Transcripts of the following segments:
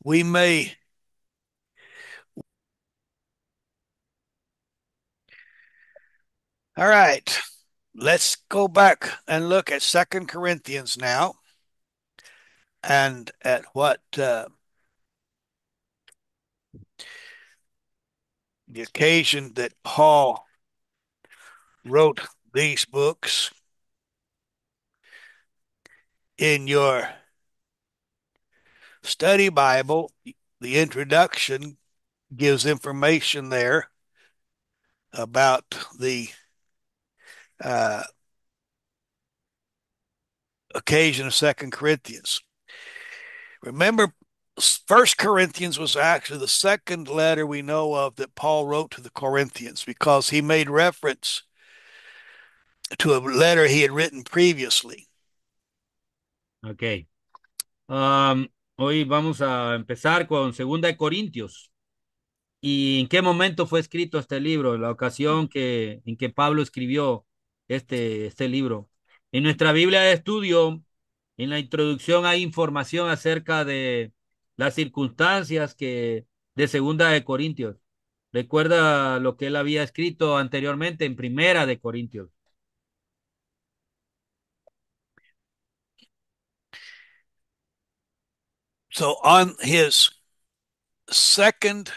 we may. All right, let's go back and look at Second Corinthians now, and at what the occasion that Paul wrote these books. In your study Bible, the introduction gives information there about the uh, occasion of Second Corinthians. Remember, First Corinthians was actually the second letter we know of that Paul wrote to the Corinthians because he made reference to a letter he had written previously. Ok. Hoy vamos a empezar con Segunda de Corintios. ¿Y en qué momento fue escrito este libro? La ocasión en que Pablo escribió este libro. En nuestra Biblia de estudio, en la introducción hay información acerca de las circunstancias de Segunda de Corintios. Recuerda lo que él había escrito anteriormente en Primera de Corintios. So on his second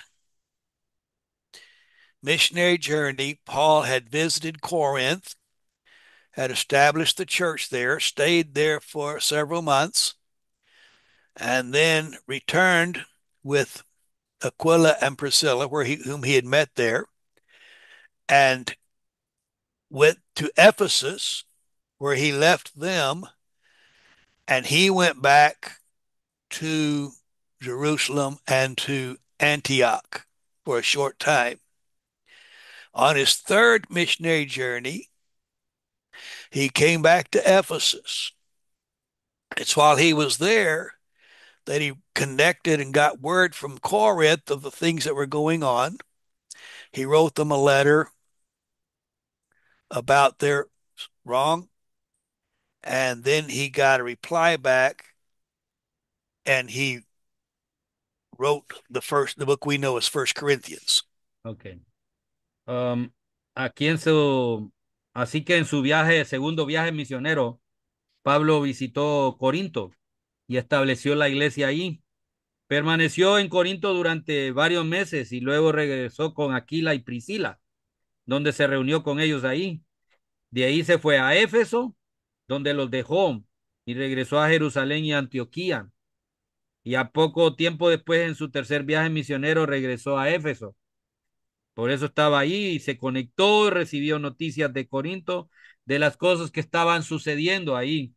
missionary journey, Paul had visited Corinth, had established the church there, stayed there for several months, and then returned with Aquila and Priscilla, whom he had met there, and went to Ephesus, where he left them, and he went back to Jerusalem and to Antioch for a short time. On his third missionary journey, he came back to Ephesus. It's while he was there that he connected and got word from Corinth of the things that were going on. He wrote them a letter about their wrong, and then he got a reply back, and he wrote the book we know as First Corinthians. Ok. Um, aquí en su, así que en su viaje, segundo viaje misionero, Pablo visitó Corinto y estableció la iglesia ahí. Permaneció en Corinto durante varios meses y luego regresó con Aquila y Priscila, donde se reunió con ellos ahí. De ahí se fue a Éfeso, donde los dejó y regresó a Jerusalén y Antioquía. Y a poco tiempo después, en su tercer viaje misionero, regresó a Éfeso. Por eso estaba ahí y se conectó y recibió noticias de Corinto, de las cosas que estaban sucediendo ahí.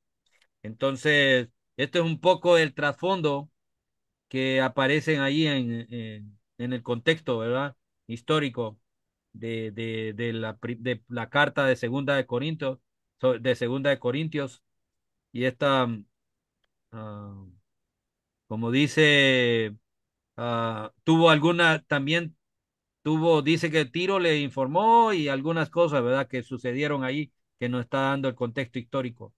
Entonces, esto es un poco el trasfondo que aparecen ahí en el contexto, ¿verdad? Histórico de la carta de Segunda de Corintios, de Segunda de Corintios. Y esta, ah, como dice, tuvo alguna, también tuvo, dice que Tiro le informó y algunas cosas, ¿verdad? Que sucedieron ahí, que nos está dando el contexto histórico.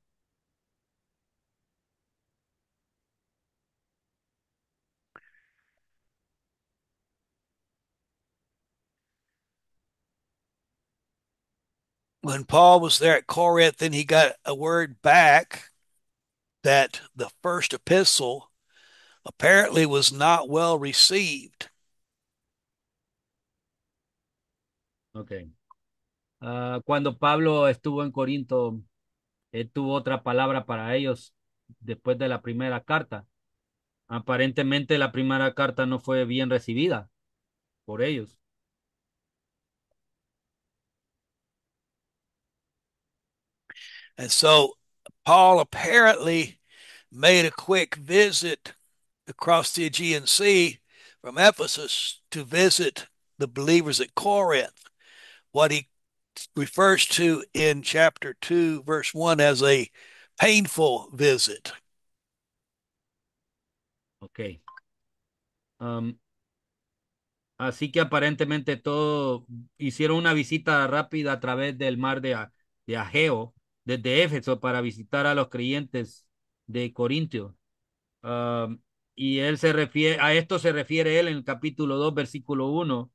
When Paul was there at Corinth, then he got a word back that the first epistle apparently was not well received. Ok. Cuando Pablo estuvo en Corinto, él tuvo otra palabra para ellos después de la primera carta. Aparentemente la primera carta no fue bien recibida por ellos. And so Paul apparently made a quick visit across the Aegean Sea from Ephesus to visit the believers at Corinth, what he refers to in chapter 2, verse 1 as a painful visit. Ok. Am, Así que aparentemente todo hicieron una visita rápida a través del mar de Ageo, desde Éfeso, para visitar a los creyentes de Corintio. y él se refiere, a esto se refiere él en el capítulo 2 versículo 1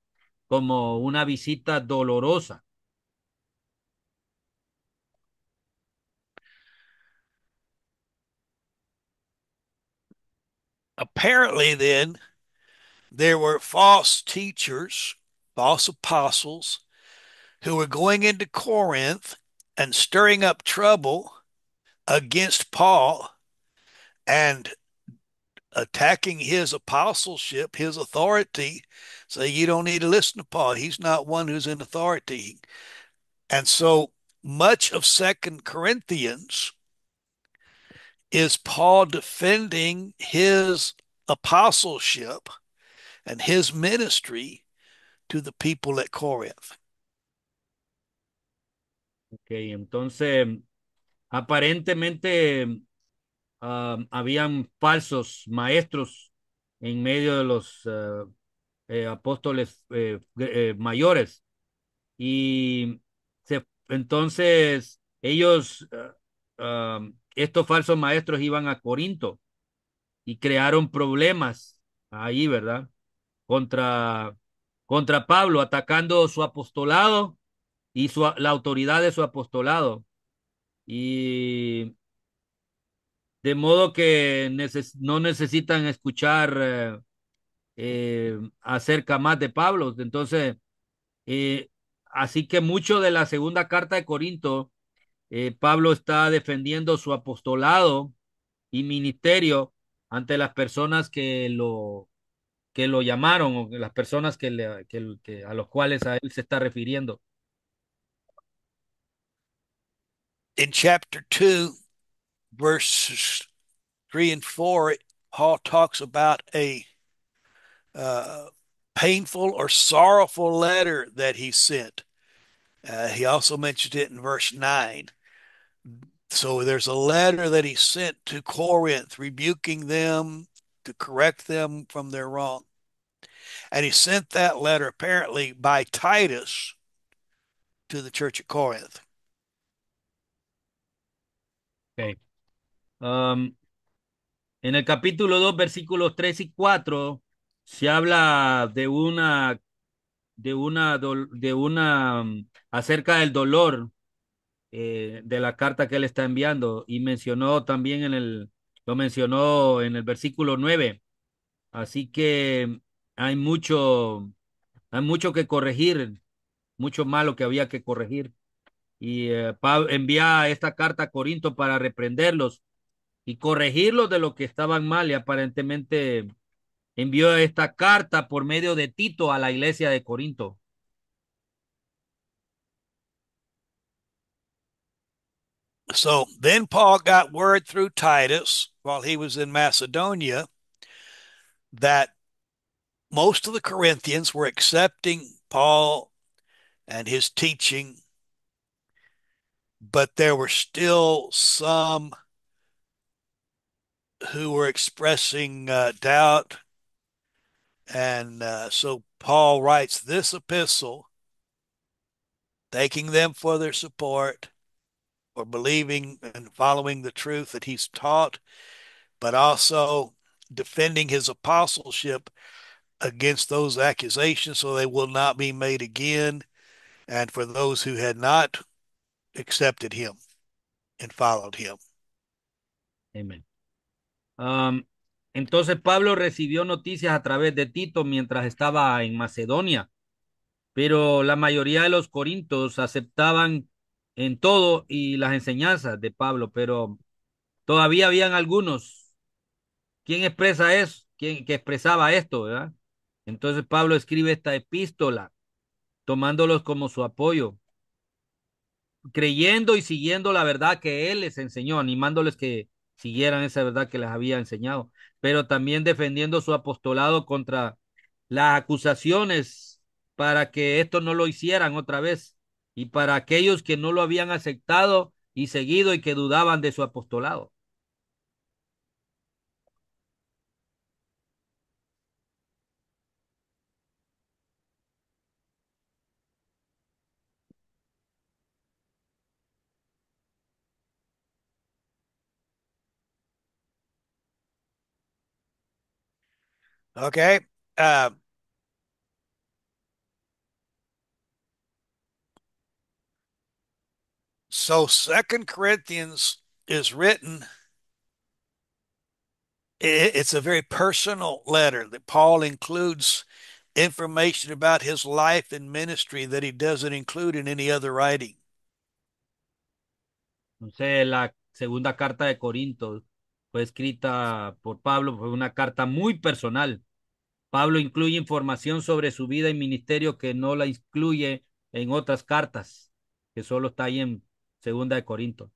como una visita dolorosa. Apparently, then, there were false teachers, false apostles, who were going into Corinth and stirring up trouble against Paul and attacking his apostleship, his authority, say you don't need to listen to Paul. He's not one who's in authority. And so much of Second Corinthians is Paul defending his apostleship and his ministry to the people at Corinth. Okay, entonces, aparentemente habían falsos maestros en medio de los apóstoles mayores y entonces ellos, estos falsos maestros iban a Corinto y crearon problemas ahí, ¿verdad? Contra, contra Pablo, atacando su apostolado y la autoridad de su apostolado. Y de modo que no necesitan escuchar acerca más de Pablo. Entonces, eh, así que mucho de la segunda carta de Corinto, Pablo está defendiendo su apostolado y ministerio ante las personas que lo llamaron o las personas a los cuales a él se está refiriendo. In chapter 2, verses 3 and 4, Paul talks about a uh, painful or sorrowful letter that he sent. He also mentioned it in verse 9. So there's a letter that he sent to Corinth, rebuking them to correct them from their wrong. And he sent that letter apparently by Titus to the church at Corinth. Okay. Um, en el capítulo 2 versículos 3 y 4 se habla acerca del dolor de la carta que él está enviando y mencionó también lo mencionó en el versículo 9. Así que hay mucho, hay mucho que corregir, mucho malo que había que corregir. Y Pablo envía esta carta a Corinto para reprenderlos y corregirlos de lo que estaban mal y aparentemente envió esta carta por medio de Tito a la iglesia de Corinto. So then Paul got word through Titus while he was in Macedonia that most of the Corinthians were accepting Paul and his teaching, but there were still some who were expressing doubt. And so Paul writes this epistle, thanking them for their support, for believing and following the truth that he's taught, but also defending his apostleship against those accusations so they will not be made again, and for those who had not accepted him and followed him. Amén. Um, entonces Pablo recibió noticias a través de Tito mientras estaba en Macedonia, pero la mayoría de los corintios aceptaban en todo y las enseñanzas de Pablo, pero todavía habían algunos. ¿Quién expresa eso? ¿Quién que expresaba esto, verdad? Entonces Pablo escribe esta epístola, tomándolos como su apoyo, creyendo y siguiendo la verdad que él les enseñó, animándoles que siguieran esa verdad que les había enseñado, pero también defendiendo su apostolado contra las acusaciones para que esto no lo hicieran otra vez y para aquellos que no lo habían aceptado y seguido y que dudaban de su apostolado. Okay. Uh, so Second Corinthians is written, it's a very personal letter that Paul includes information about his life and ministry that he doesn't include in any other writing. Entonces, la segunda carta de Corinto fue escrita por Pablo, fue una carta muy personal. Pablo incluye información sobre su vida y ministerio que no la incluye en otras cartas, que solo está ahí en segunda de Corinto.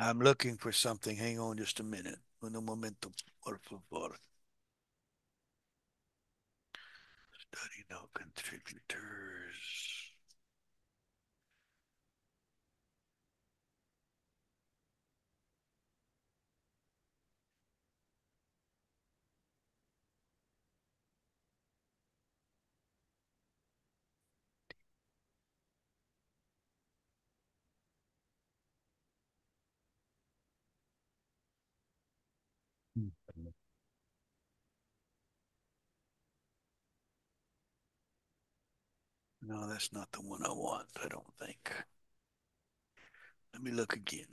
I'm looking for something. Hang on just a minute. Un momento, por favor. Study note contributors. No, that's not the one I want, I don't think. Let me look again.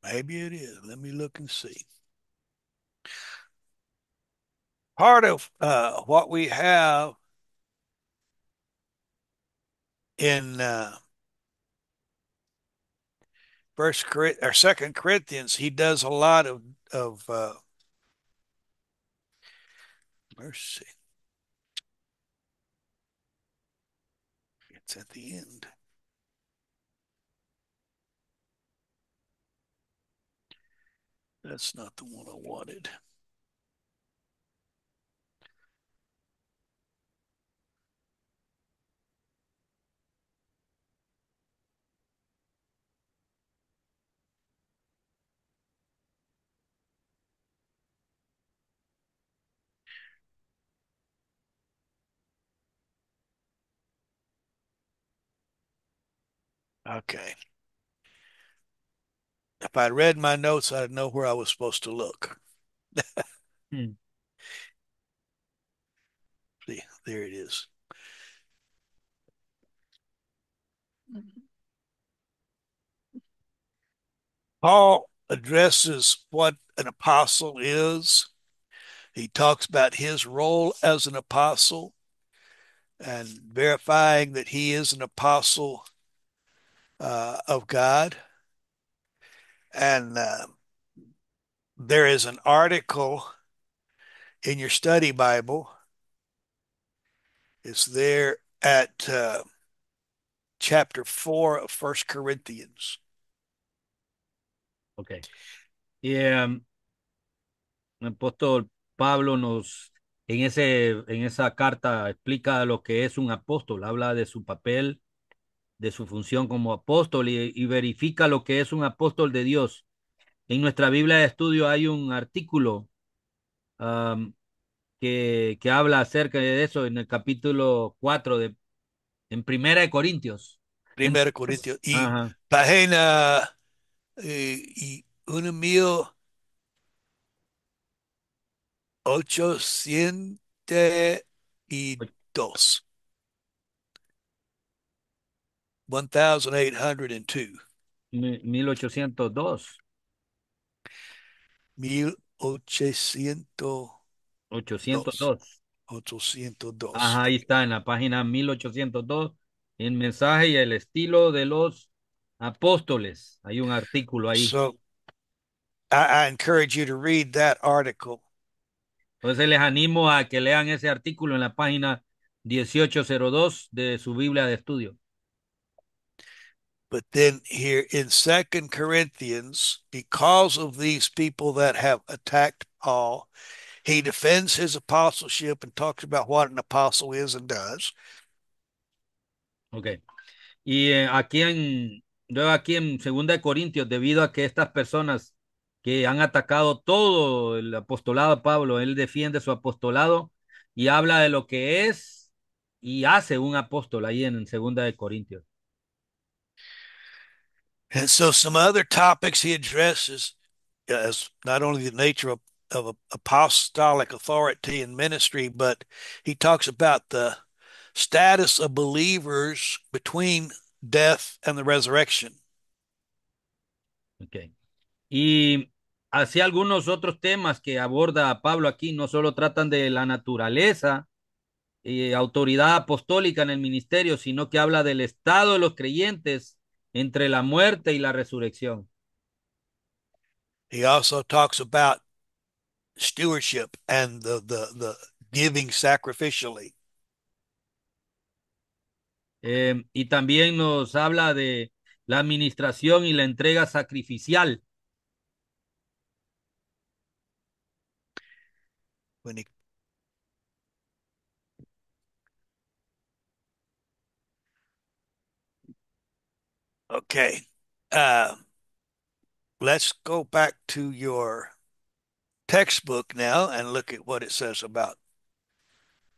Maybe it is. Let me look and see. Part of what we have in Second Corinthians, he does a lot of mercy. It's at the end. That's not the one I wanted. Okay. If I'd read my notes, I'd know where I was supposed to look. Hmm. See, there it is. Paul addresses what an apostle is. He talks about his role as an apostle and verifying that he is an apostle of God. And there is an article in your study Bible. It's there at chapter 4 of First Corinthians. Ok. Y el apóstol Pablo en esa carta explica lo que es un apóstol, habla de su papel, de su función como apóstol y verifica lo que es un apóstol de Dios. En nuestra Biblia de estudio hay un artículo um, que habla acerca de eso en el capítulo 4 en Primera de Corintios. Primera Entonces, Corintios. Y ajá, página y 1802. 1802. 1802, 1802. 802. 1802. Ajá, ahí está en la página 1802, el mensaje y el estilo de los apóstoles. Hay un artículo ahí. So I encourage you to read that article. Entonces les animo a que lean ese artículo en la página 1802 de su Biblia de estudio. But then here in Second Corinthians, because of these people that have attacked Paul, he defends his apostleship and talks about what an apostle is and does. Ok. Y luego aquí en Segunda de Corintios, debido a que estas personas que han atacado todo el apostolado de Pablo, él defiende su apostolado y habla de lo que es y hace un apóstol ahí en Segunda de Corintios. And so some other topics he addresses as not only the nature of apostolic authority and ministry, but he talks about the status of believers between death and the resurrection. Ok. Y así algunos otros temas que aborda Pablo aquí no solo tratan de la naturaleza y autoridad apostólica en el ministerio, sino que habla del estado de los creyentes entre la muerte y la resurrección. He also talks about stewardship and the giving sacrificially. Y también nos habla de la administración y la entrega sacrificial. When he okay, uh, let's go back to your textbook now and look at what it says about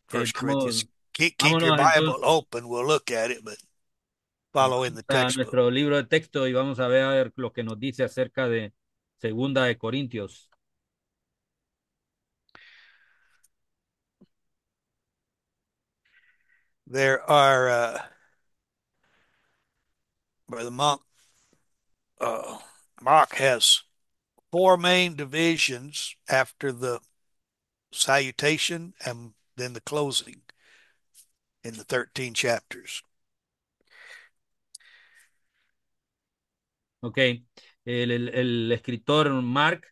First Corinthians. Keep your Vámonos Bible entonces open. We'll look at it, but follow in the a textbook. nuestro libro de texto y vamos a ver lo que nos dice acerca de Segunda de Corintios. There are Brother Monk. Mark has four main divisions after the salutation and then the closing in the 13 chapters. Ok, el escritor Mark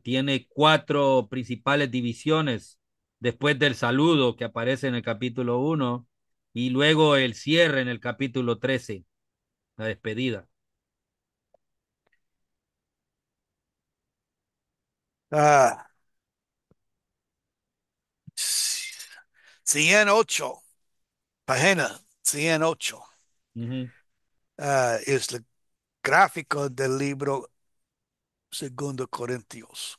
tiene cuatro principales divisiones después del saludo que aparece en el capítulo 1 y luego el cierre en el capítulo 13, la despedida. Uh, 108, página 108, Ujú. es el gráfico del libro Segundo Corintios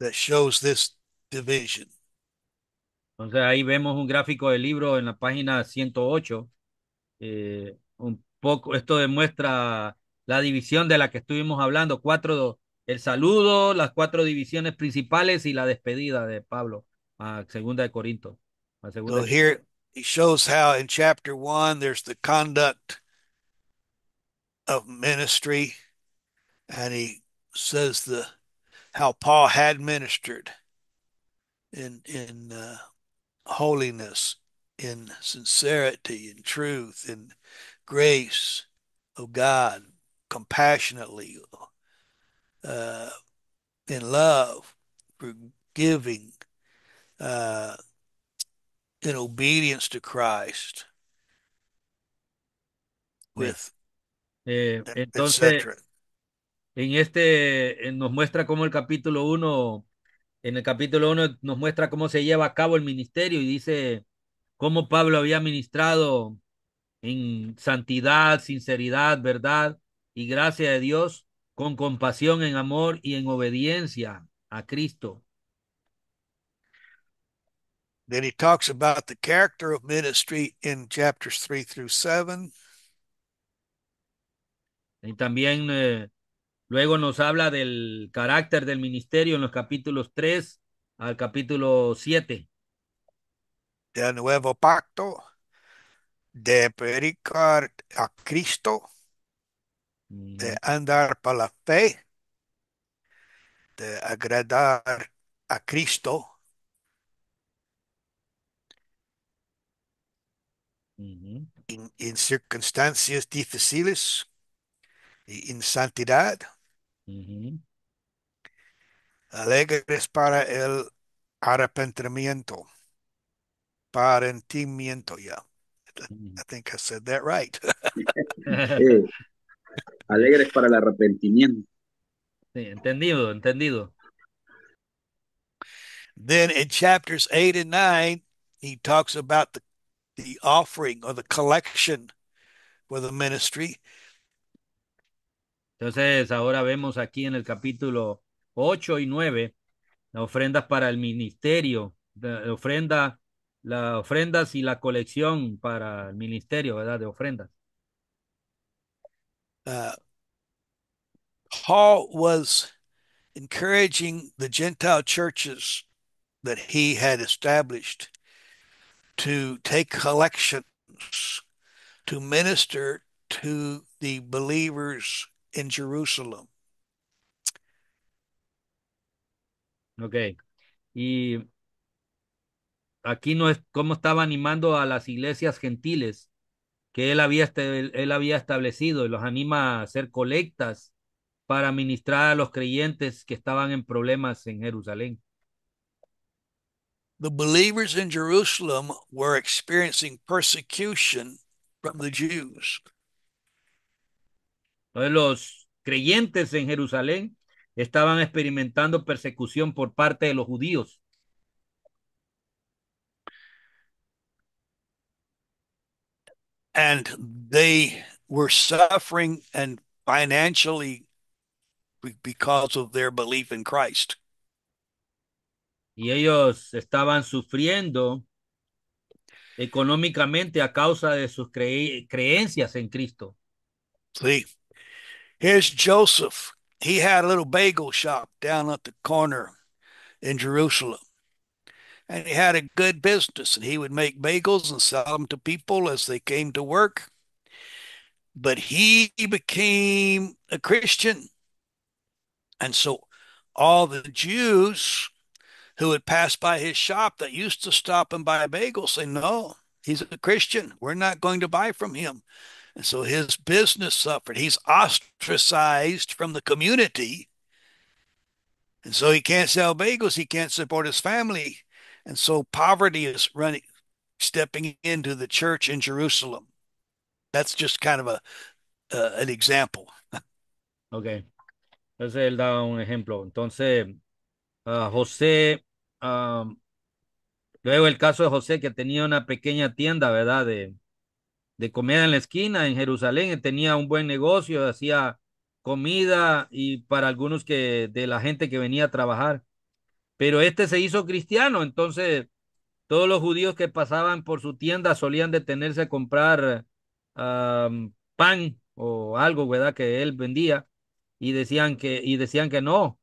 that shows this division. Entonces ahí vemos un gráfico del libro en la página 108. Un poco, esto demuestra la división de la que estuvimos hablando, el saludo, las cuatro divisiones principales y la despedida de Pablo a Segunda de Corinto. A segunda So de- here he shows how in chapter 1 there's the conduct of ministry, and he says the how Paul had ministered in holiness, in sincerity, in truth, in grace of God, compassionately, uh, in love, forgiving, uh, in obedience to Christ, Amén. with Entonces, etc. nos muestra cómo en el capítulo uno nos muestra cómo se lleva a cabo el ministerio y dice cómo Pablo había ministrado en santidad, sinceridad, verdad y gracia de Dios, con compasión, en amor y en obediencia a Cristo. Then he talks about the character of ministry in chapters 3 through 7. Y también luego nos habla del carácter del ministerio en los capítulos 3 al capítulo 7. Del nuevo pacto, de predicar a Cristo, de Ujú. andar por la fe, de agradar a Cristo Ujú, en circunstancias difíciles y en santidad, ujú, alegres para el arrepentimiento, arrepentimiento, yeah. ujú. I think I said that right. Eh, alegres para el arrepentimiento. Sí, entendido, entendido. Then in chapters 8 and 9, he talks about the offering or the collection for the ministry. Entonces, ahora vemos aquí en el capítulo 8 y 9 las ofrendas para el ministerio, las ofrendas y la colección para el ministerio, ¿verdad? De ofrendas. Uh, Paul was encouraging the Gentile churches that he had established to take collections to minister to the believers in Jerusalem. Ok. Y aquí no es cómo estaba animando a las iglesias gentiles que él había establecido y los anima a hacer colectas para ministrar a los creyentes que estaban en problemas en Jerusalén. The believers in Jerusalem were experiencing persecution from the Jews. Entonces los creyentes en Jerusalén estaban experimentando persecución por parte de los judíos. And they were suffering and financially because of their belief in Christ. Y ellos estaban sufriendo económicamente a causa de sus creencias en Cristo. See, here's Joseph. He had a little bagel shop down at the corner in Jerusalem. And he had a good business, and he would make bagels and sell them to people as they came to work. But he became a Christian. And so all the Jews who would pass by his shop that used to stop and buy bagels say, no, he's a Christian. We're not going to buy from him. And so his business suffered. He's ostracized from the community. And so he can't sell bagels. He can't support his family. And so poverty is running, stepping into the church in Jerusalem. That's just kind of an example. Ok. Entonces él da un ejemplo. Entonces, José, luego el caso de José que tenía una pequeña tienda, ¿verdad? De comida en la esquina en Jerusalén, y tenía un buen negocio, hacía comida y para algunos que de la gente que venía a trabajar. Pero este se hizo cristiano, entonces todos los judíos que pasaban por su tienda solían detenerse a comprar pan o algo, ¿verdad? Que él vendía y decían que no,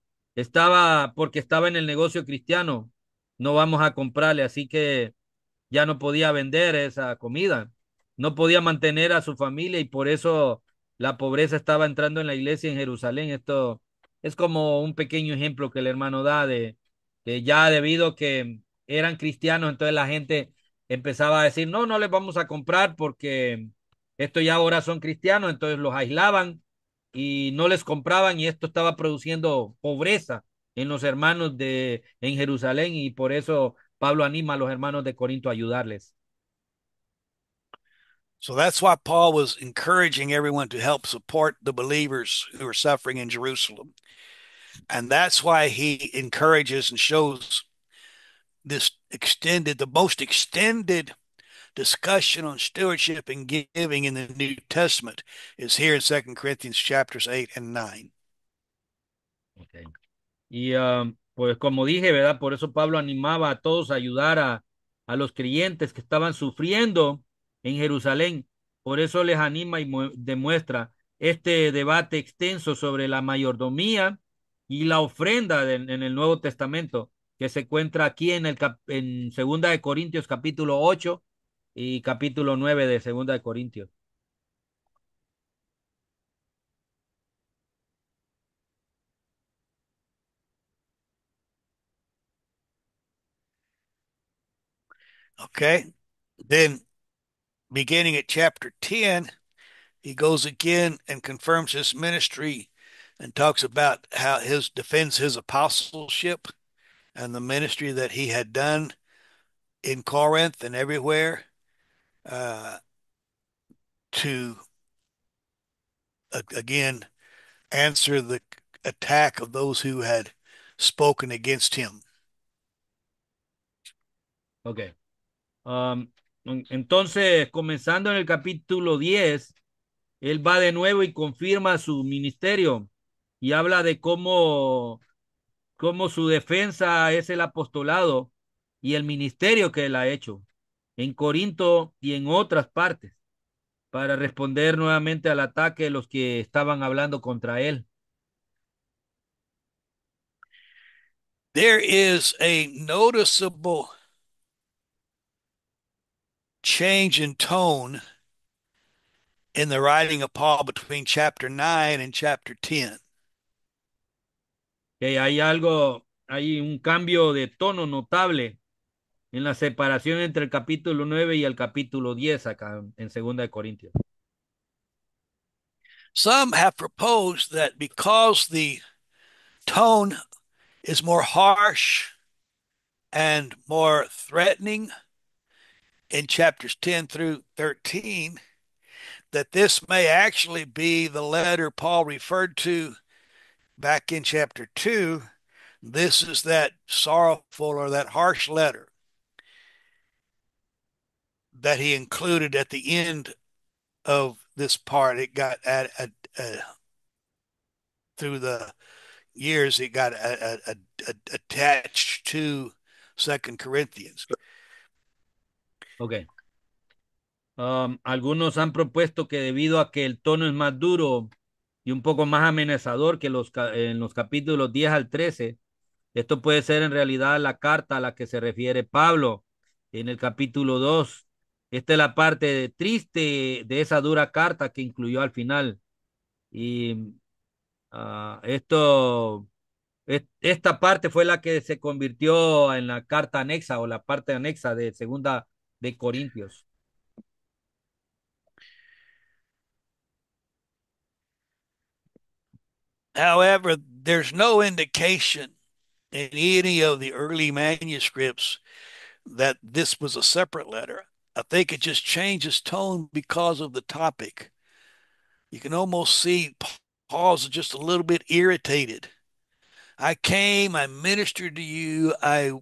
porque estaba en el negocio cristiano, no vamos a comprarle, así que ya no podía vender esa comida, no podía mantener a su familia y por eso la pobreza estaba entrando en la iglesia en Jerusalén. Esto es como un pequeño ejemplo que el hermano da de que ya debido a que eran cristianos, entonces la gente empezaba a decir, no, no les vamos a comprar porque estos ya ahora son cristianos, entonces los aislaban y no les compraban y esto estaba produciendo pobreza en los hermanos en Jerusalén y por eso Pablo anima a los hermanos de Corinto a ayudarles. So that's why Paul was encouraging everyone to help support the believers who are suffering in Jerusalem. And that's why he encourages and shows this the most extended discussion on stewardship and giving in the New Testament is here in 2 Corinthians chapters 8 and 9. Okay. Y pues como dije, ¿verdad? Por eso Pablo animaba a todos a ayudar a los creyentes que estaban sufriendo en Jerusalén. Por eso les anima y demuestra este debate extenso sobre la mayordomía y la ofrenda en el Nuevo Testamento, que se encuentra aquí en Segunda de Corintios capítulo 8 y capítulo 9 de Segunda de Corintios. Okay. Then beginning at chapter 10, he goes again and confirms his ministry and talks about how his defends his apostleship and the ministry that he had done in Corinth and everywhere uh, to again answer the attack of those who had spoken against him. Ok. Um, entonces, comenzando en el capítulo 10, él va de nuevo y confirma su ministerio y habla de cómo su defensa es el apostolado y el ministerio que él ha hecho en Corinto y en otras partes para responder nuevamente al ataque de los que estaban hablando contra él. There is a noticeable change in tone in the writing of Paul between chapter 9 and chapter 10. Que hay un cambio de tono notable en la separación entre el capítulo 9 y el capítulo 10 acá en Segunda de Corintios. Some have proposed that because the tone is more harsh and more threatening in chapters 10 through 13, that this may actually be the letter Paul referred to back in chapter 2. This is that sorrowful or that harsh letter that he included at the end of this part. It got through the years, it got attached to Second Corinthians. Ok. Algunos han propuesto que debido a que el tono es más duro y un poco más amenazador que en los capítulos 10 al 13, esto puede ser en realidad la carta a la que se refiere Pablo en el capítulo 2. Esta es la parte triste de esa dura carta que incluyó al final. Y esta parte fue la que se convirtió en la carta anexa o la parte anexa de Segunda de Corintios. However, there's no indication in any of the early manuscripts that this was a separate letter. I think it just changes tone because of the topic. You can almost see Paul's just a little bit irritated. I came, I ministered to you, I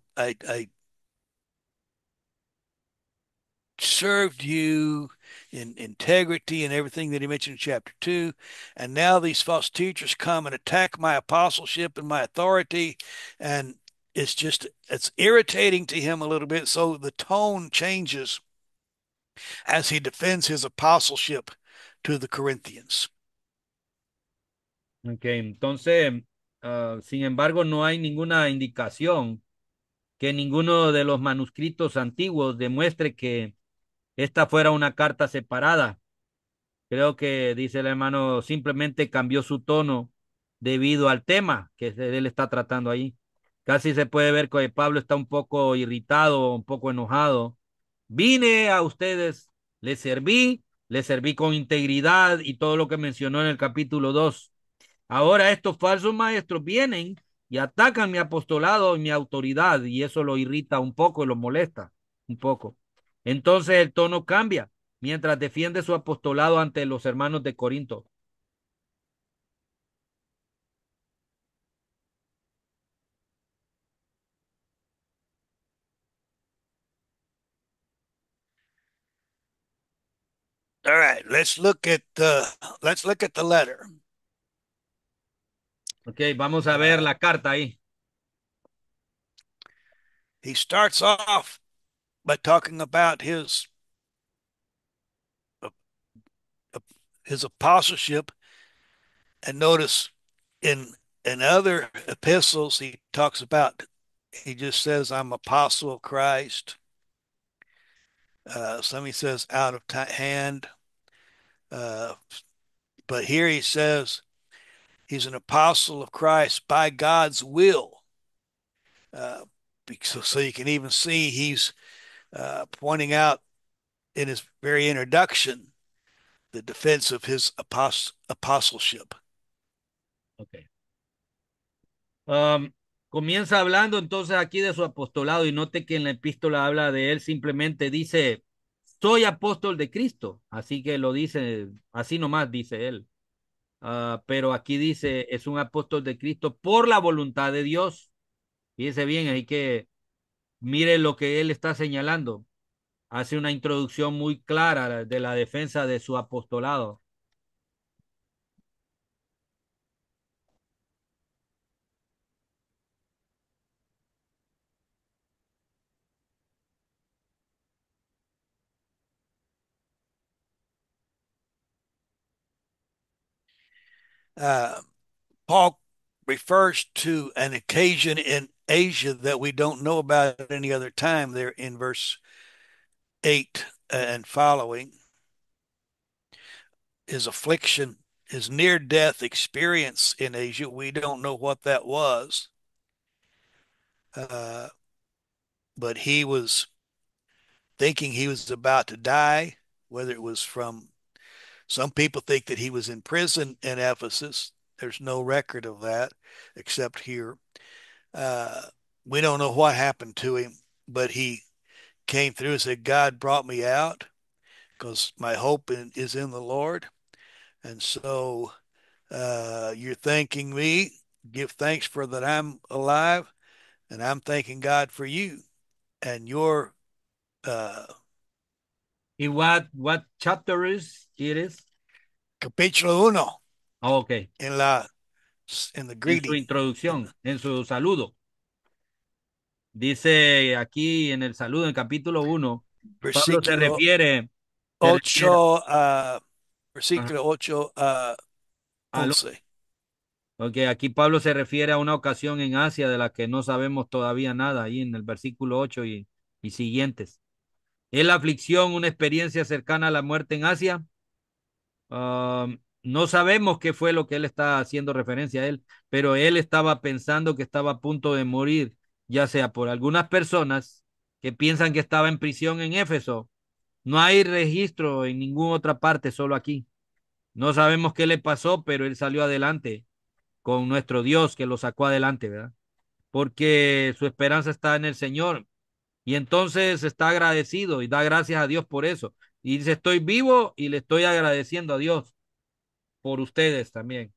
served you in integrity and everything that he mentioned in chapter 2. And now these false teachers come and attack my apostleship and my authority. And it's irritating to him a little bit. So the tone changes as he defends his apostleship to the Corinthians. Ok, entonces, sin embargo, no hay ninguna indicación que ninguno de los manuscritos antiguos demuestre que esta fuera una carta separada. Creo que, dice el hermano, simplemente cambió su tono debido al tema que él está tratando ahí. Casi se puede ver que Pablo está un poco irritado, un poco enojado. Vine a ustedes, les serví con integridad y todo lo que mencionó en el capítulo 2. Ahora estos falsos maestros vienen y atacan mi apostolado y mi autoridad y eso lo irrita un poco y lo molesta un poco. Entonces el tono cambia mientras defiende su apostolado ante los hermanos de Corinto. All right, let's look at the letter. Ok, vamos a ver la carta ahí. He starts off by talking about uh, his apostleship, and notice in other epistles he talks about, he just says I'm apostle of Christ. Some he says out of hand, but here he says he's an apostle of Christ by God's will. So you can even see he's pointing out in his very introduction the defense of his apostleship. Okay. Comienza hablando entonces aquí de su apostolado y note que en la epístola habla de él, simplemente dice, soy apóstol de Cristo, así que lo dice, así nomás dice él. Pero aquí dice, es un apóstol de Cristo por la voluntad de Dios. Fíjese bien, así que mire lo que él está señalando. Hace una introducción muy clara de la defensa de su apostolado. Uh, Paul refers to an occasion in Asia that we don't know about at any other time there in verse 8 and following. His affliction, his near death experience in Asia, we don't know what that was. But he was thinking he was about to die, whether it was from some people think that he was in prison in Ephesus. There's no record of that except here. Uh, we don't know what happened to him, but he came through and said, God brought me out because my hope is in the Lord. And so you're thanking me. Give thanks for that I'm alive, and I'm thanking God for you and your. ¿Y what chapter is it is? Capítulo uno Oh, okay. in the En su greeting. introducción, en su saludo. Dice aquí en el saludo, en el capítulo 1, Pablo Versículo se refiere 8, ajá, versículo 8, al 11. ok, aquí Pablo se refiere a una ocasión en Asia de la que no sabemos todavía nada, ahí en el versículo 8 y siguientes. ¿Es la aflicción una experiencia cercana a la muerte en Asia? No sabemos qué fue lo que él está haciendo referencia a él, pero él estaba pensando que estaba a punto de morir, ya sea por algunas personas que piensan que estaba en prisión en Éfeso. No hay registro en ninguna otra parte, solo aquí. No sabemos qué le pasó, pero él salió adelante con nuestro Dios que lo sacó adelante, ¿verdad? Porque su esperanza está en el Señor. Y entonces está agradecido y da gracias a Dios por eso. Y dice, estoy vivo y le estoy agradeciendo a Dios por ustedes también.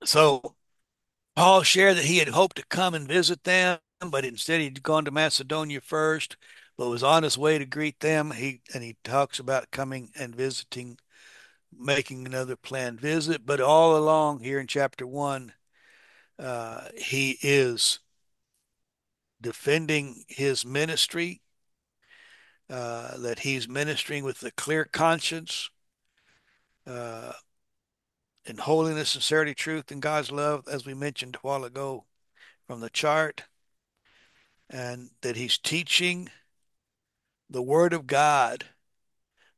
So Paul shared that he had hoped to come and visit them, but instead he'd gone to Macedonia first, but was on his way to greet them. He talks about coming and visiting, making another planned visit. But all along here in chapter 1, he is defending his ministry, that he's ministering with a clear conscience, uh, in holiness, sincerity, truth, and God's love, as we mentioned a while ago from the chart, and that he's teaching the Word of God,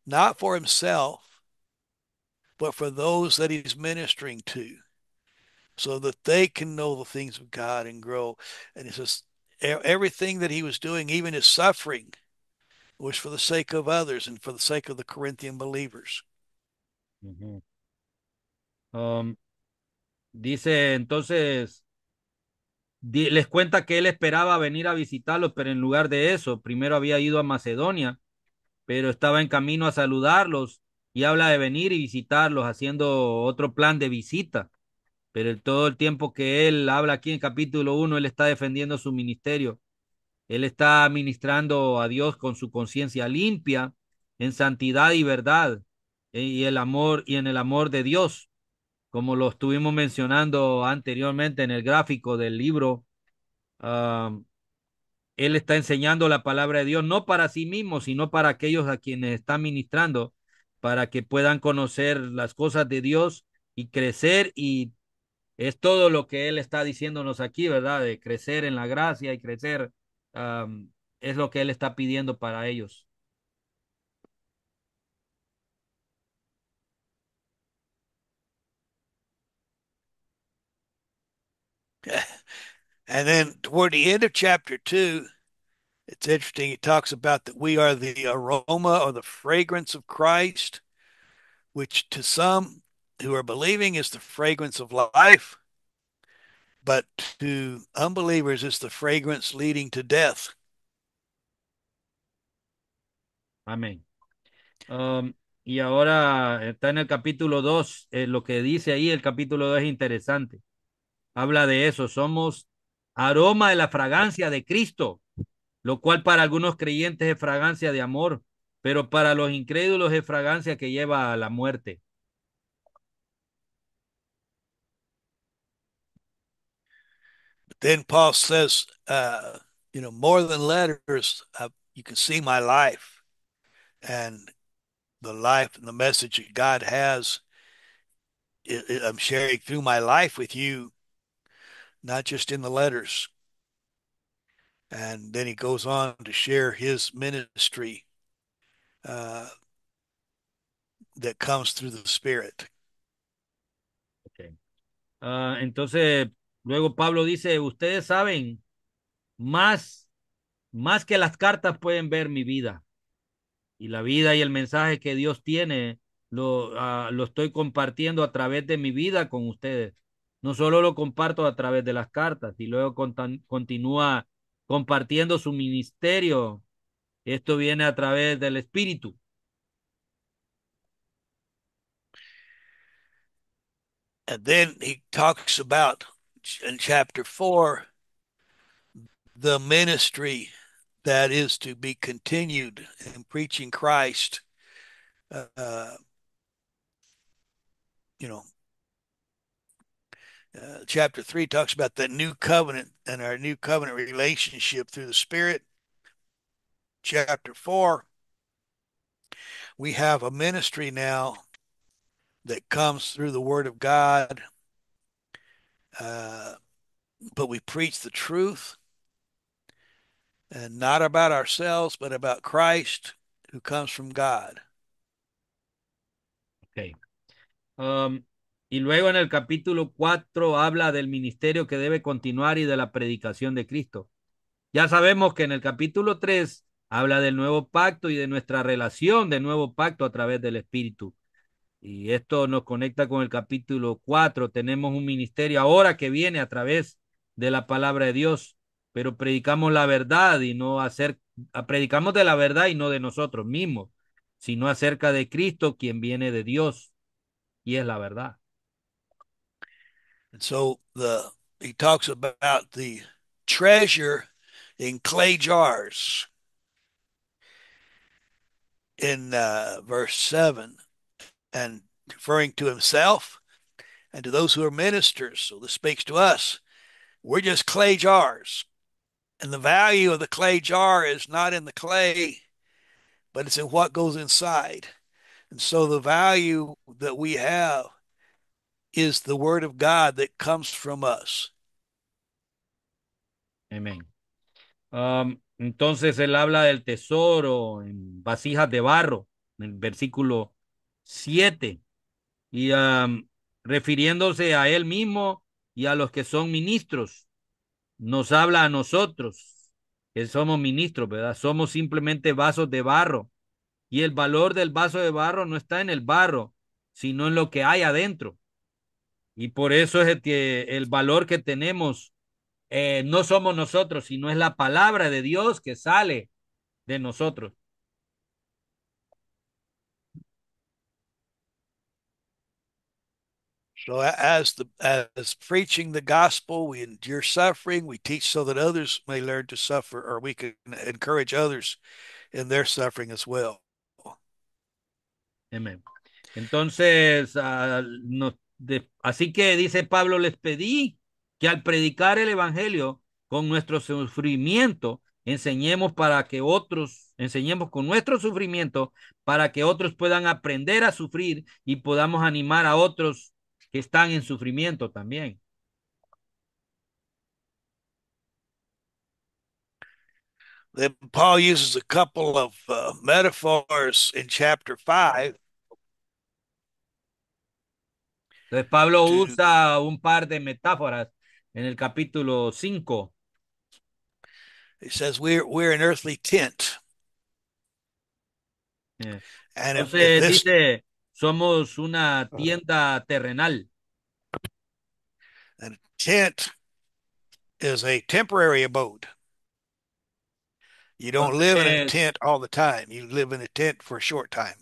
not for himself, but for those that he's ministering to, so that they can know the things of God and grow. And he says, everything that he was doing, even his suffering, was for the sake of others and for the sake of the Corinthian believers. Uh -huh. Dice entonces, les cuenta que él esperaba venir a visitarlos, pero en lugar de eso, primero había ido a Macedonia, pero estaba en camino a saludarlos y habla de venir y visitarlos, haciendo otro plan de visita. Pero todo el tiempo que él habla aquí en capítulo 1, él está defendiendo su ministerio. Él está ministrando a Dios con su conciencia limpia, en santidad y verdad, y el amor y en el amor de Dios, como lo estuvimos mencionando anteriormente en el gráfico del libro. Uh, Él está enseñando la palabra de Dios no para sí mismo, sino para aquellos a quienes está ministrando, para que puedan conocer las cosas de Dios y crecer y es todo lo que él está diciéndonos aquí, ¿verdad? De crecer en la gracia y crecer, es lo que él está pidiendo para ellos. And then toward the end of chapter 2, it's interesting. He talks about that we are the aroma or the fragrance of Christ, which to some who are believing is the fragrance of life, but to unbelievers is the fragrance leading to death. Amén. Y ahora está en el capítulo 2. Lo que dice ahí, el capítulo 2 es interesante. Habla de eso. Somos aroma de la fragancia de Cristo, lo cual para algunos creyentes es fragancia de amor, pero para los incrédulos es fragancia que lleva a la muerte. But then Paul says, more than letters, you can see my life and the life and the message that God has. I'm sharing through my life with you, not just in the letters. And then he goes on to share his ministry uh, that comes through the Spirit. Okay. Entonces, luego Pablo dice, ustedes saben, más, más que las cartas pueden ver mi vida. Y la vida y el mensaje que Dios tiene lo estoy compartiendo a través de mi vida con ustedes. No solo lo comparto a través de las cartas, y luego continúa compartiendo su ministerio. Esto viene a través del Espíritu. And then he talks about in chapter 4 the ministry that is to be continued in preaching Christ. Uh, you know, chapter 3 talks about the new covenant and our new covenant relationship through the Spirit. Chapter 4, we have a ministry now that comes through the Word of God, but we preach the truth and not about ourselves, but about Christ who comes from God. Okay. Y luego en el capítulo 4 habla del ministerio que debe continuar y de la predicación de Cristo. Ya sabemos que en el capítulo 3 habla del nuevo pacto y de nuestra relación de nuevo pacto a través del Espíritu. Y esto nos conecta con el capítulo 4. Tenemos un ministerio ahora que viene a través de la palabra de Dios, pero predicamos la verdad y no predicamos de la verdad y no de nosotros mismos, sino acerca de Cristo, quien viene de Dios y es la verdad. And so he talks about the treasure in clay jars in verse 7, and referring to himself and to those who are ministers. So this speaks to us. We're just clay jars. And the value of the clay jar is not in the clay, but it's in what goes inside. And so the value that we have is the word of God that comes from us. Amén. Entonces él habla del tesoro en vasijas de barro, en el versículo 7, y refiriéndose a él mismo y a los que son ministros, nos habla a nosotros, que somos ministros, ¿verdad? Somos simplemente vasos de barro, y el valor del vaso de barro no está en el barro, sino en lo que hay adentro. Y por eso es que el valor que tenemos no somos nosotros, sino es la palabra de Dios que sale de nosotros. So as preaching the gospel, we endure suffering, we teach so that others may learn to suffer, or we can encourage others in their suffering as well. Amén. Entonces, así que dice Pablo, les pedí que al predicar el evangelio con nuestro sufrimiento, enseñemos con nuestro sufrimiento para que otros puedan aprender a sufrir y podamos animar a otros que están en sufrimiento también. Then Paul uses a couple of metaphors in chapter 5 Entonces Pablo to, usa un par de metáforas en el capítulo 5. he says, we're an earthly tent. Eh, And if Entonces this dice, somos una tienda terrenal. and a tent is a temporary abode, you don't live in a Entonces, tent all the time. You live in a tent for a short time.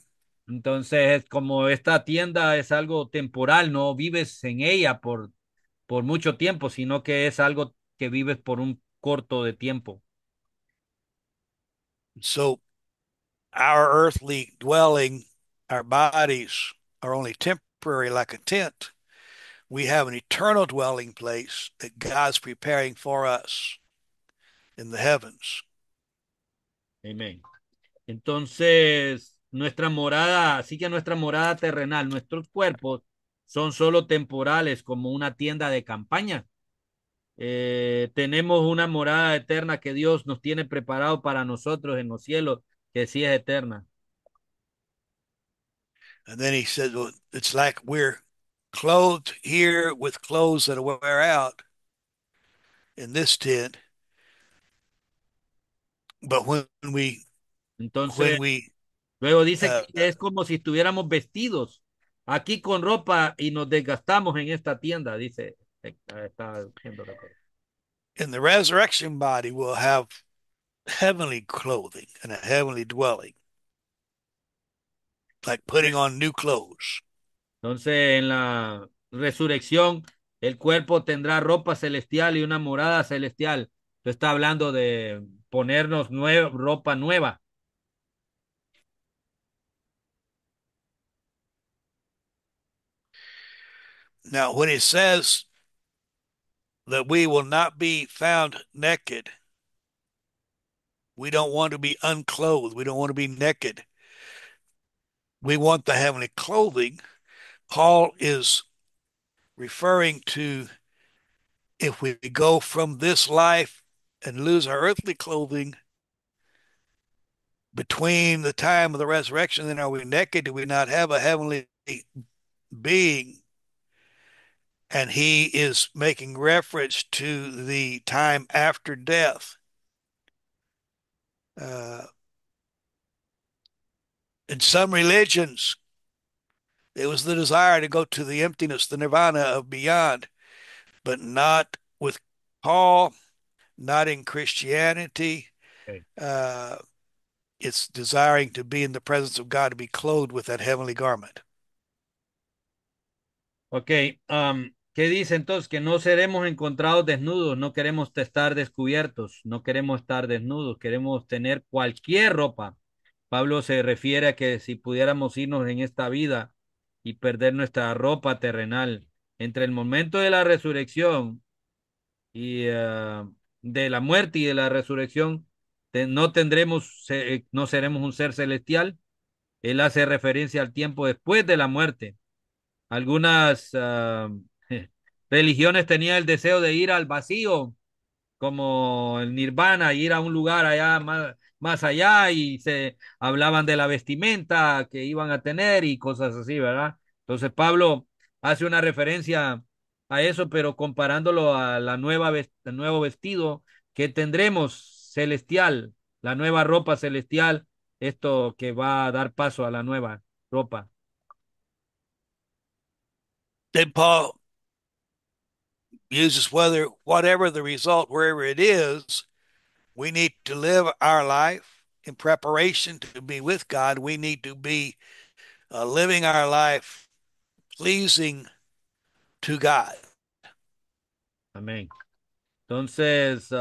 entonces, como esta tienda es algo temporal, no vives en ella por mucho tiempo, sino que es algo que vives por un corto de tiempo. So our earthly dwelling, our bodies are only temporary like a tent. We have an eternal dwelling place that God's preparing for us in the heavens. Amén. Entonces, nuestra morada, así que nuestra morada terrenal, nuestros cuerpos son solo temporales como una tienda de campaña. Tenemos una morada eterna que Dios nos tiene preparado para nosotros en los cielos, que sí es eterna. And then he said, well, it's like we're clothed here with clothes that wear out in this tent. But Entonces, when we luego dice que uh, es como si estuviéramos vestidos aquí con ropa y nos desgastamos en esta tienda, dice. Está haciendo referencia. in the resurrection body, we'll have heavenly clothing and a heavenly dwelling, like putting on new clothes. Entonces, en la resurrección, el cuerpo tendrá ropa celestial y una morada celestial. Tú está hablando de ponernos ropa nueva. Now, when it says that we will not be found naked, we don't want to be unclothed. We don't want to be naked. We want the heavenly clothing. Paul is referring to if we go from this life and lose our earthly clothing between the time of the resurrection, then are we naked? Do we not have a heavenly being? And he is making reference to the time after death. Uh, in some religions, it was the desire to go to the emptiness, the nirvana of beyond, but not with Paul, not in Christianity. Okay. Uh, it's desiring to be in the presence of God, to be clothed with that heavenly garment. Ok, ¿qué dice entonces? Que no seremos encontrados desnudos, no queremos estar descubiertos, no queremos estar desnudos, queremos tener cualquier ropa. Pablo se refiere a que si pudiéramos irnos en esta vida y perder nuestra ropa terrenal entre el momento de la resurrección y de la muerte y de la resurrección, no tendremos, no seremos un ser celestial. Él hace referencia al tiempo después de la muerte. Algunas religiones tenían el deseo de ir al vacío, como el Nirvana, ir a un lugar allá más allá y se hablaban de la vestimenta que iban a tener y cosas así, ¿verdad? Entonces Pablo hace una referencia a eso, pero comparándolo a el nuevo vestido que tendremos celestial, la nueva ropa celestial, esto que va a dar paso a la nueva ropa. Then Paul uses whatever the result, wherever it is, we need to live our life in preparation to be with God. We need to be living our life pleasing to God. Amén. Entonces,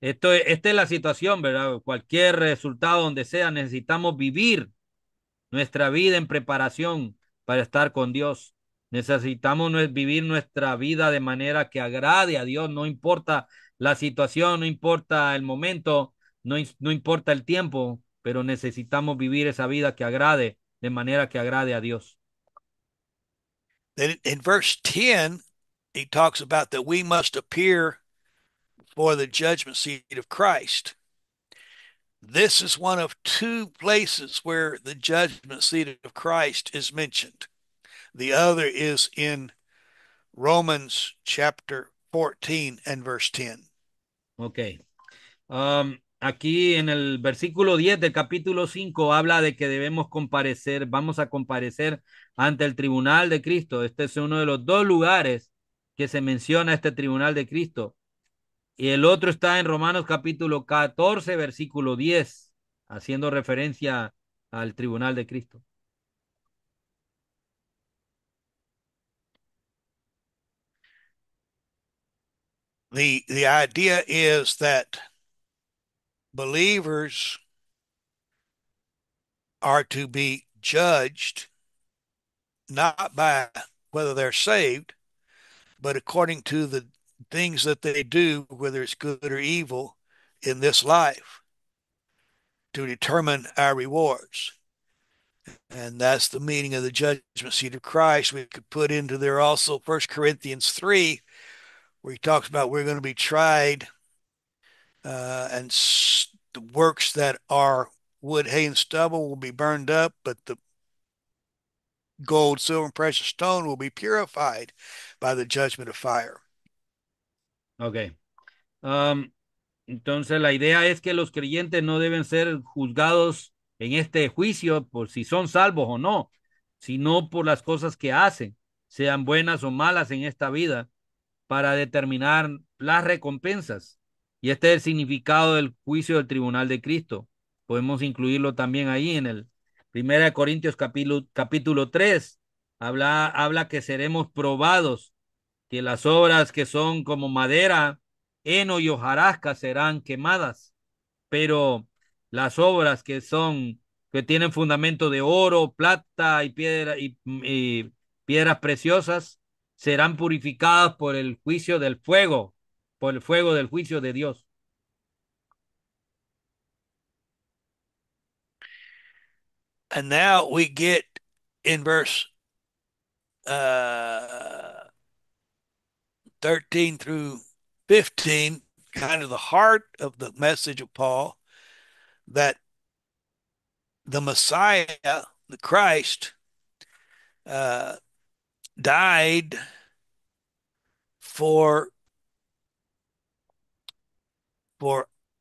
esta es la situación, ¿verdad? Cualquier resultado donde sea, necesitamos vivir nuestra vida en preparación para estar con Dios. Necesitamos vivir nuestra vida de manera que agrade a Dios, no importa la situación, no importa el momento, no importa el tiempo, pero necesitamos vivir esa vida que agrade, de manera que agrade a Dios. Then in verse 10, he talks about that we must appear for the judgment seat of Christ. This is one of two places where the judgment seat of Christ is mentioned. The other is in Romans chapter 14 and verse 10. Ok. Aquí en el versículo 10 del capítulo 5 habla de que debemos comparecer, vamos a comparecer ante el tribunal de Cristo. Este es uno de los dos lugares que se menciona este tribunal de Cristo. Y el otro está en Romanos capítulo 14, versículo 10, haciendo referencia al tribunal de Cristo. The idea is that believers are to be judged not by whether they're saved, but according to the things that they do, whether it's good or evil, in this life to determine our rewards. And that's the meaning of the judgment seat of Christ. We could put into there also 1 Corinthians 3, where he talks about we're going to be tried and the works that are wood, hay, and stubble will be burned up, but the gold, silver, and precious stone will be purified by the judgment of fire. Ok. Entonces la idea es que los creyentes no deben ser juzgados en este juicio por si son salvos o no, sino por las cosas que hacen, sean buenas o malas en esta vida, para determinar las recompensas. Y este es el significado del juicio del tribunal de Cristo. Podemos incluirlo también ahí en el 1 Corintios capítulo 3. Habla que seremos probados, que las obras que son como madera, heno y hojarasca serán quemadas, pero las obras que tienen fundamento de oro, plata y piedras preciosas serán purificadas por el juicio del fuego, por el fuego del juicio de Dios. And now we get in verse 13 through 15, kind of the heart of the message of Paul, that the Messiah, the Christ, died for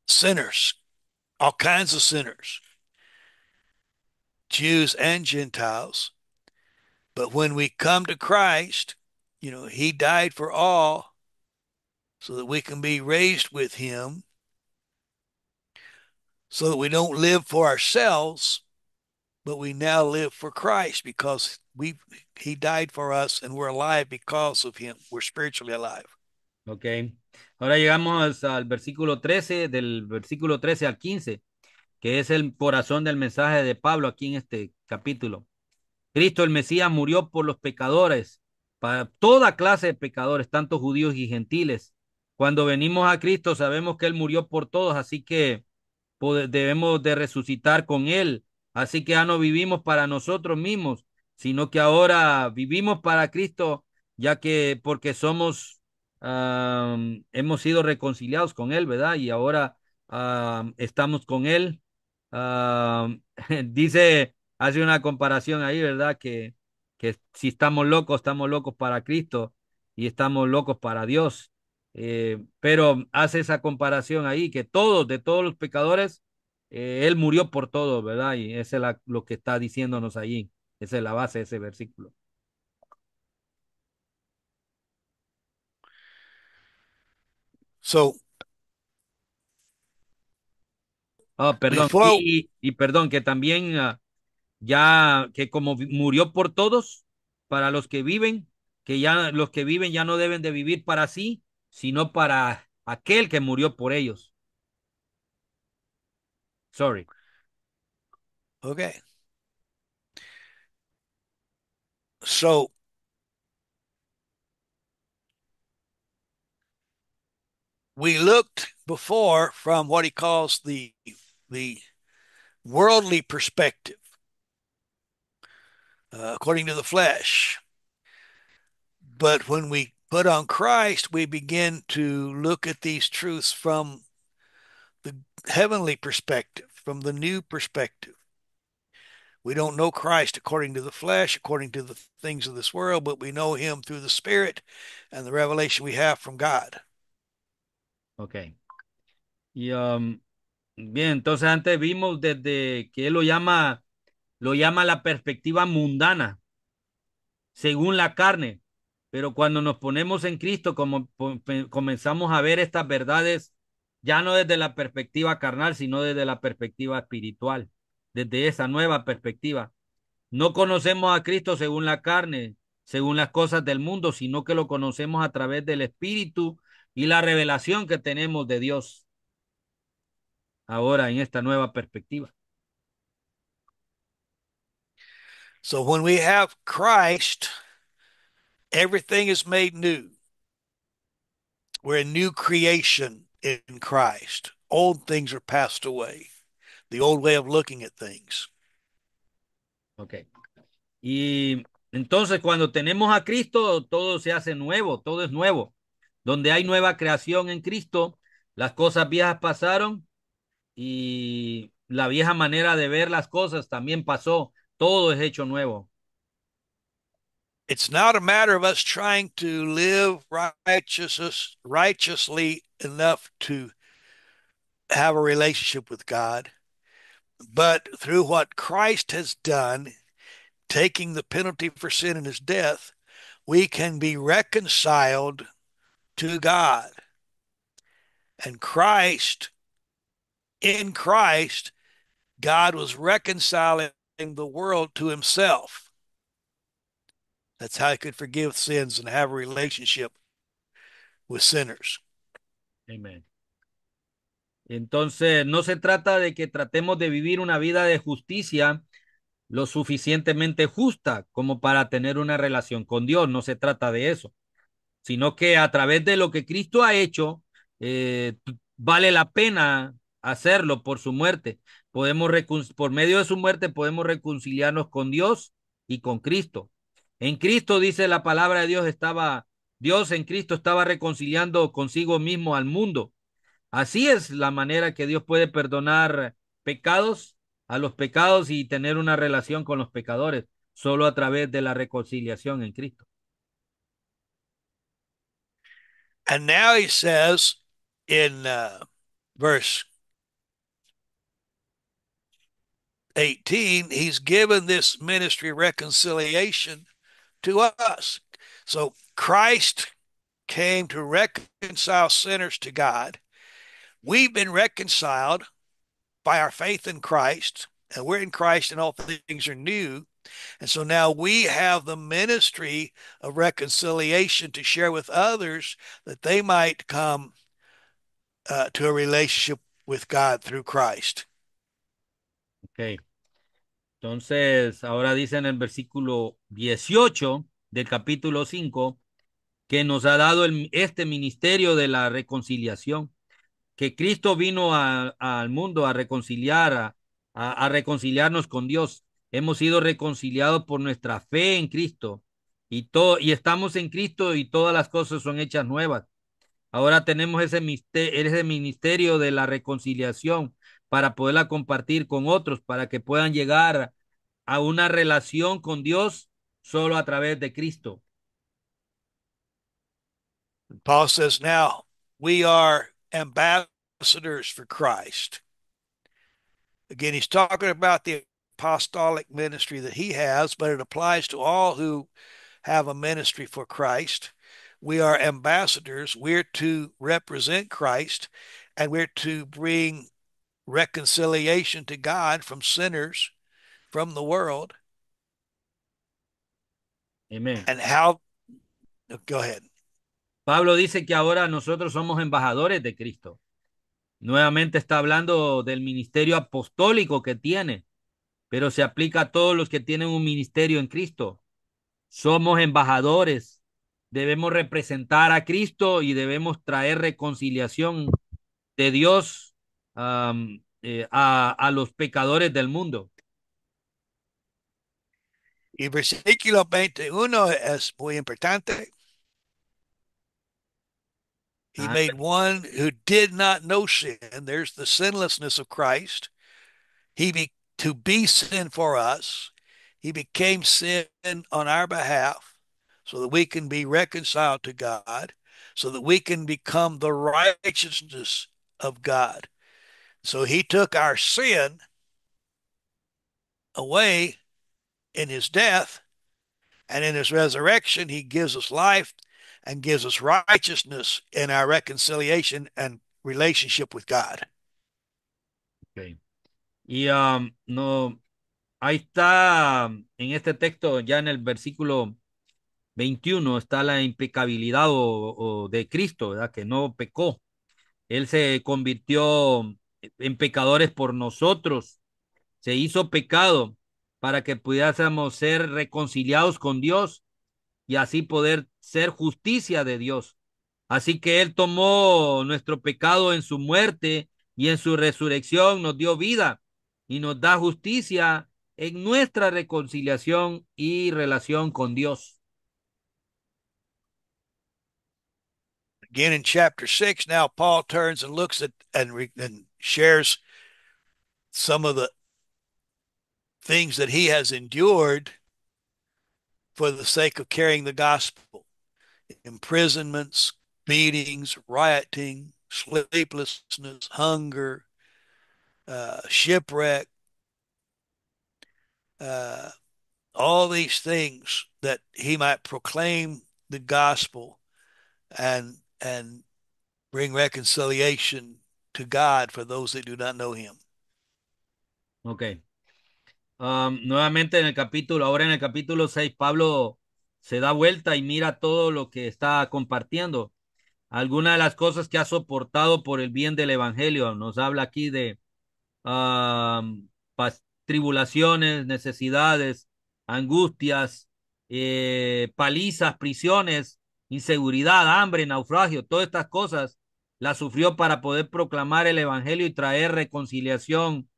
sinners, all kinds of sinners, Jews and Gentiles. But when we come to Christ, he died for all so that we can be raised with him, so that we don't live for ourselves, but we now live for Christ because he died for us and we're alive because of him. We're spiritually alive. Ok. Ahora llegamos al versículo 13, del versículo 13 al 15, que es el corazón del mensaje de Pablo aquí en este capítulo. Cristo el Mesías murió por los pecadores, para toda clase de pecadores, tanto judíos y gentiles. Cuando venimos a Cristo sabemos que Él murió por todos, así que debemos de resucitar con Él. Así que ya no vivimos para nosotros mismos, sino que ahora vivimos para Cristo, ya que porque hemos sido reconciliados con Él, ¿verdad? Y ahora estamos con Él. Dice, hace una comparación ahí, ¿verdad? Que si estamos locos para Cristo y estamos locos para Dios. Pero hace esa comparación ahí, que de todos los pecadores, Él murió por todos, ¿verdad? Y eso es lo que está diciéndonos allí. Esa es la base de ese versículo. So Perdón, before, y perdón, que también ya que como murió por todos, para los que viven, que ya los que viven ya no deben de vivir para sí, sino para aquel que murió por ellos. Sorry. okay. So we looked before from what he calls the worldly perspective, according to the flesh. But when we put on Christ, we begin to look at these truths from the heavenly perspective, from the new perspective. We don't know Christ according to the flesh, according to the things of this world, but we know him through the Spirit and the revelation we have from God. Ok. Y bien, entonces antes vimos desde que él lo llama la perspectiva mundana, según la carne. Pero cuando nos ponemos en Cristo, como comenzamos a ver estas verdades, ya no desde la perspectiva carnal, sino desde la perspectiva espiritual, desde esa nueva perspectiva. No conocemos a Cristo según la carne, según las cosas del mundo, sino que lo conocemos a través del Espíritu y la revelación que tenemos de Dios ahora en esta nueva perspectiva. So when we have Christ, everything is made new. We're a new creation in Christ. Old things are passed away. The old way of looking at things. Ok. Y entonces cuando tenemos a Cristo, todo se hace nuevo, todo es nuevo. Donde hay nueva creación en Cristo, las cosas viejas pasaron y la vieja manera de ver las cosas también pasó. Todo es hecho nuevo. It's not a matter of us trying to live righteously enough to have a relationship with God, but through what Christ has done, taking the penalty for sin in his death, we can be reconciled to God. And in Christ, God was reconciling the world to himself. That's how he could forgive sins and have a relationship with sinners. Amen. Entonces, no se trata de que tratemos de vivir una vida de justicia lo suficientemente justa como para tener una relación con Dios. No se trata de eso, sino que a través de lo que Cristo ha hecho, vale la pena hacerlo por su muerte. Por medio de su muerte podemos reconciliarnos con Dios y con Cristo. En Cristo, dice la palabra de Dios, Dios en Cristo estaba reconciliando consigo mismo al mundo. Así es la manera que Dios puede perdonar pecados a los pecados y tener una relación con los pecadores, solo a través de la reconciliación en Cristo. And now he says in verse 18, he's given this ministry reconciliation to us. So Christ came to reconcile sinners to God. We've been reconciled by our faith in Christ, and we're in Christ, and all things are new. And so now we have the ministry of reconciliation to share with others that they might come to a relationship with God through Christ. Okay. Entonces, ahora dice en el versículo 18 del capítulo 5 que nos ha dado este ministerio de la reconciliación, que Cristo vino al mundo a reconciliar, a reconciliarnos con Dios. Hemos sido reconciliados por nuestra fe en Cristo y estamos en Cristo y todas las cosas son hechas nuevas. Ahora tenemos ese ministerio de la reconciliación para poderla compartir con otros, para que puedan llegar a una relación con Dios solo a través de Cristo. Paul says, now we are ambassadors for Christ. Again, he's talking about the apostolic ministry that he has, but it applies to all who have a ministry for Christ. We are ambassadors. We're to represent Christ, and we're to bring reconciliation to God from sinners from the world. Amén. And how, go ahead. Pablo dice que ahora nosotros somos embajadores de Cristo. Nuevamente está hablando del ministerio apostólico que tiene, pero se aplica a todos los que tienen un ministerio en Cristo. Somos embajadores, debemos representar a Cristo y debemos traer reconciliación de Dios a los pecadores del mundo. Y versículo 21 es muy importante. He made one who did not know sin. There's the sinlessness of Christ. To be sin for us. He became sin on our behalf so that we can be reconciled to God, so that we can become the righteousness of God. So he took our sin away in his death, and in his resurrection, he gives us life and gives us righteousness in our reconciliation and relationship with God. Okay. Y no, ahí está, en este texto, ya en el versículo 21, está la impecabilidad o de Cristo, ¿verdad? Que no pecó. Él se convirtió en pecadores por nosotros, se hizo pecado para que pudiésemos ser reconciliados con Dios y así poder ser justicia de Dios. Así que Él tomó nuestro pecado en su muerte y en su resurrección nos dio vida y nos da justicia en nuestra reconciliación y relación con Dios. Again, in chapter 6, now Paul turns and looks at and shares some of the things that he has endured for the sake of carrying the gospel: imprisonments, beatings, rioting, sleeplessness, hunger, shipwreck, uh, all these things that he might proclaim the gospel and bring reconciliation to God for those that do not know him. Ok. Nuevamente ahora en el capítulo 6, Pablo se da vuelta y mira todo lo que está compartiendo. Algunas de las cosas que ha soportado por el bien del evangelio. Nos habla aquí de tribulaciones, necesidades, angustias, palizas, prisiones, inseguridad, hambre, naufragio, todas estas cosas las sufrió para poder proclamar el evangelio y traer reconciliación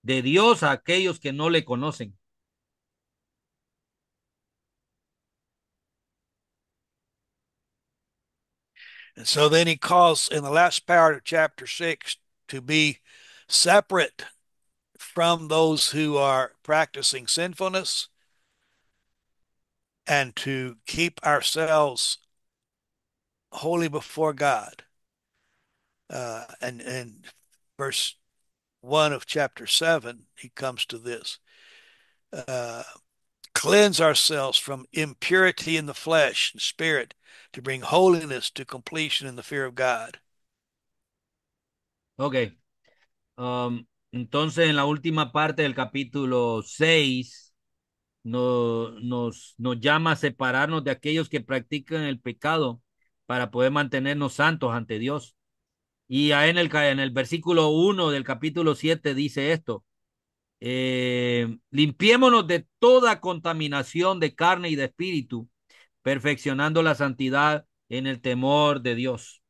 de Dios a aquellos que no le conocen. And so then he calls in the last part of chapter 6 to be separate from those who are practicing sinfulness and to keep ourselves holy before God. And verse 1 of chapter 7, he comes to this. Cleanse ourselves from impurity in the flesh and spirit to bring holiness to completion in the fear of God. Ok. Entonces, en la última parte del capítulo 6, nos llama a separarnos de aquellos que practican el pecado para poder mantenernos santos ante Dios. Y ahí en el versículo 1 del capítulo 7 dice esto: limpiémonos de toda contaminación de carne y de espíritu, perfeccionando la santidad en el temor de Dios.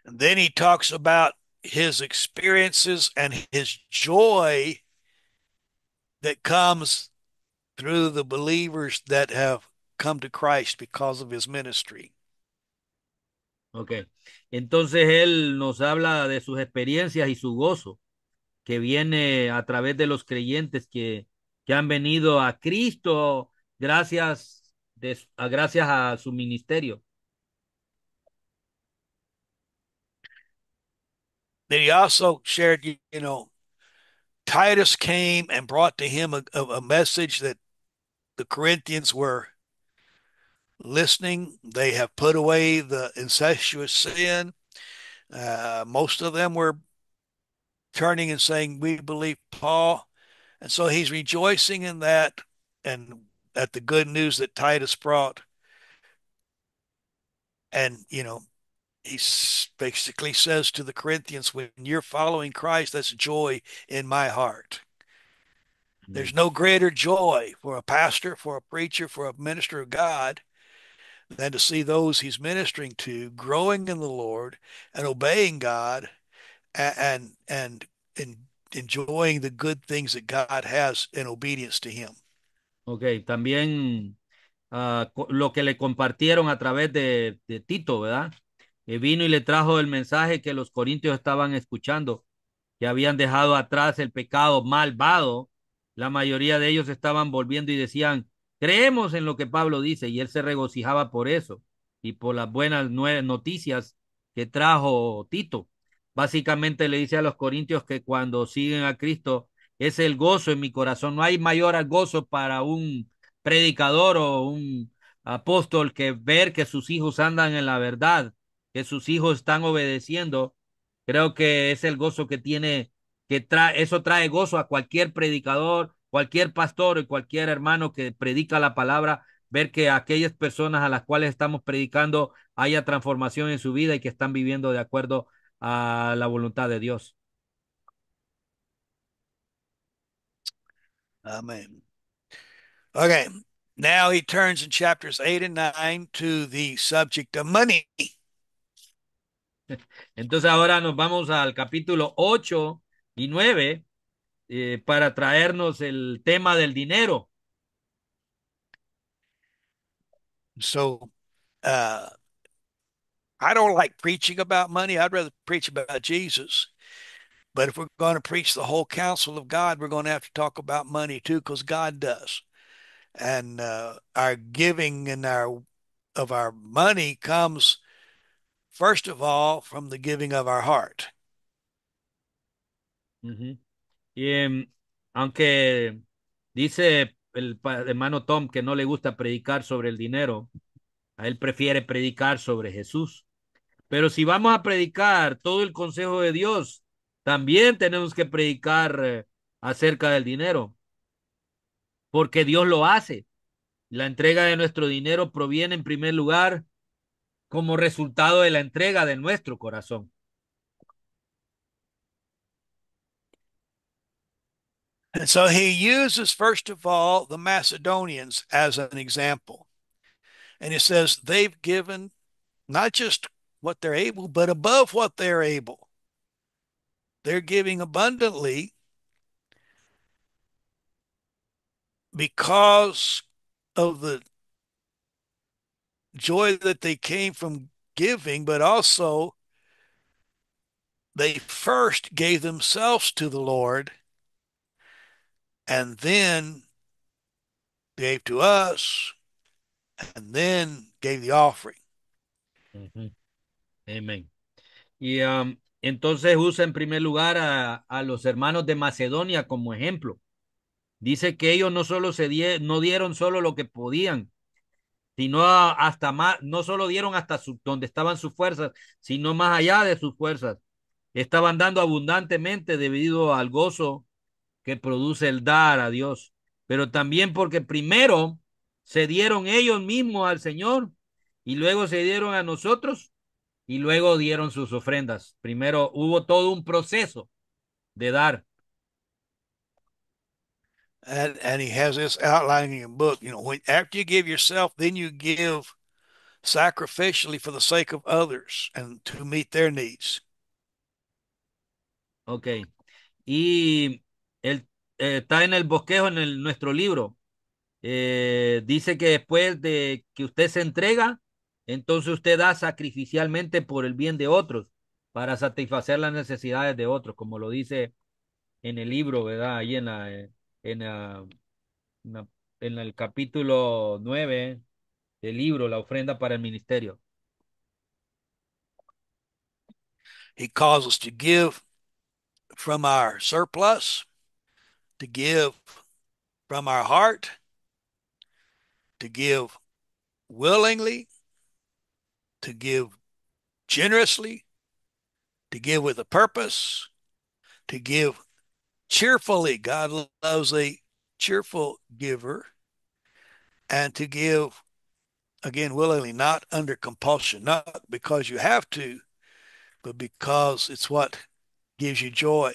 And then he talks about his experiences and his joy that comes through the believers that have come to Christ because of his ministry. Ok. Entonces él nos habla de sus experiencias y su gozo que viene a través de los creyentes que han venido a Cristo gracias a su ministerio. Then he also shared, Titus came and brought to him a message that the Corinthians were listening. They have put away the incestuous sin. Most of them were turning and saying, "We believe Paul." And so he's rejoicing in that and at the good news that Titus brought. And, he basically says to the Corinthians, when you're following Christ, that's joy in my heart. There's no greater joy for a pastor, for a preacher, for a minister of God than to see those he's ministering to growing in the Lord and obeying God and enjoying the good things that God has in obedience to him. Ok, también lo que le compartieron a través de Tito, ¿verdad? Vino y le trajo el mensaje que los corintios estaban escuchando, que habían dejado atrás el pecado malvado. La mayoría de ellos estaban volviendo y decían, creemos en lo que Pablo dice, y él se regocijaba por eso y por las buenas noticias que trajo Tito. Básicamente le dice a los corintios que cuando siguen a Cristo es el gozo en mi corazón. No hay mayor gozo para un predicador o un apóstol que ver que sus hijos andan en la verdad, que sus hijos están obedeciendo. Creo que es el gozo que tiene, eso trae gozo a cualquier predicador, cualquier pastor y cualquier hermano que predica la palabra, ver que aquellas personas a las cuales estamos predicando haya transformación en su vida y que están viviendo de acuerdo a la voluntad de Dios. Amen. Okay. Now he turns in chapters 8 and 9 to the subject of money. Entonces ahora nos vamos al capítulo 8 y 9 para traernos el tema del dinero. So, uh, I don't like preaching about money. I'd rather preach about Jesus. But if we're going to preach the whole counsel of God, we're going to have to talk about money too, because God does. And our giving and our of our money comes first of all from the giving of our heart. Uh -huh. Y aunque dice el hermano Tom que no le gusta predicar sobre el dinero, a él prefiere predicar sobre Jesús. Pero si vamos a predicar todo el consejo de Dios, también tenemos que predicar acerca del dinero, porque Dios lo hace. La entrega de nuestro dinero proviene en primer lugar como resultado de la entrega de nuestro corazón. And so he uses, first of all, the Macedonians as an example. And he says they've given not just what they're able, but above what they're able. They're giving abundantly because of the joy that they came from giving, but also they first gave themselves to the Lord and then gave to us and then gave the offering. Uh -huh. Amén. Y entonces usa en primer lugar a los hermanos de Macedonia como ejemplo. Dice que ellos no solo no dieron solo lo que podían, sino hasta más, no solo dieron hasta donde estaban sus fuerzas, sino más allá de sus fuerzas. Estaban dando abundantemente debido al gozo que produce el dar a Dios, pero también porque primero se dieron ellos mismos al Señor y luego se dieron a nosotros y luego dieron sus ofrendas. Primero hubo todo un proceso de dar. And he has this outlining in your book. You know, when after you give yourself, then you give sacrificially for the sake of others and to meet their needs. Ok. Y él está en el bosquejo en nuestro libro. Dice que después de que usted se entrega, entonces usted da sacrificialmente por el bien de otros, para satisfacer las necesidades de otros, como lo dice en el libro, ¿verdad? Ahí en, la, en, la- en el capítulo 9 del libro, la ofrenda para el ministerio. He calls us to give from our surplus, to give from our heart, to give willingly, to give generously, to give with a purpose, to give cheerfully. God loves a cheerful giver, and to give again willingly, not under compulsion, not because you have to, but because it's what gives you joy.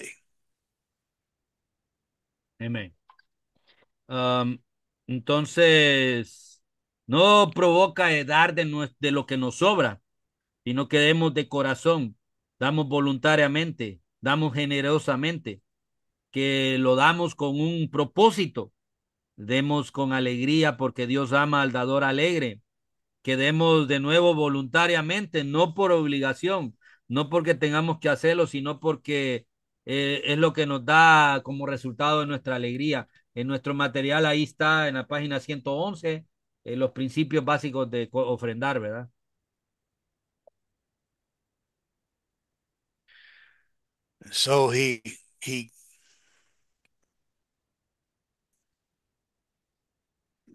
Amén. Entonces, no provoca dar de lo que nos sobra, sino que demos de corazón, damos voluntariamente, damos generosamente, que lo damos con un propósito, demos con alegría porque Dios ama al dador alegre, que demos de nuevo voluntariamente, no por obligación, no porque tengamos que hacerlo, sino porque es lo que nos da como resultado de nuestra alegría. En nuestro material ahí está en la página 111 los principios básicos de ofrendar, ¿verdad? So he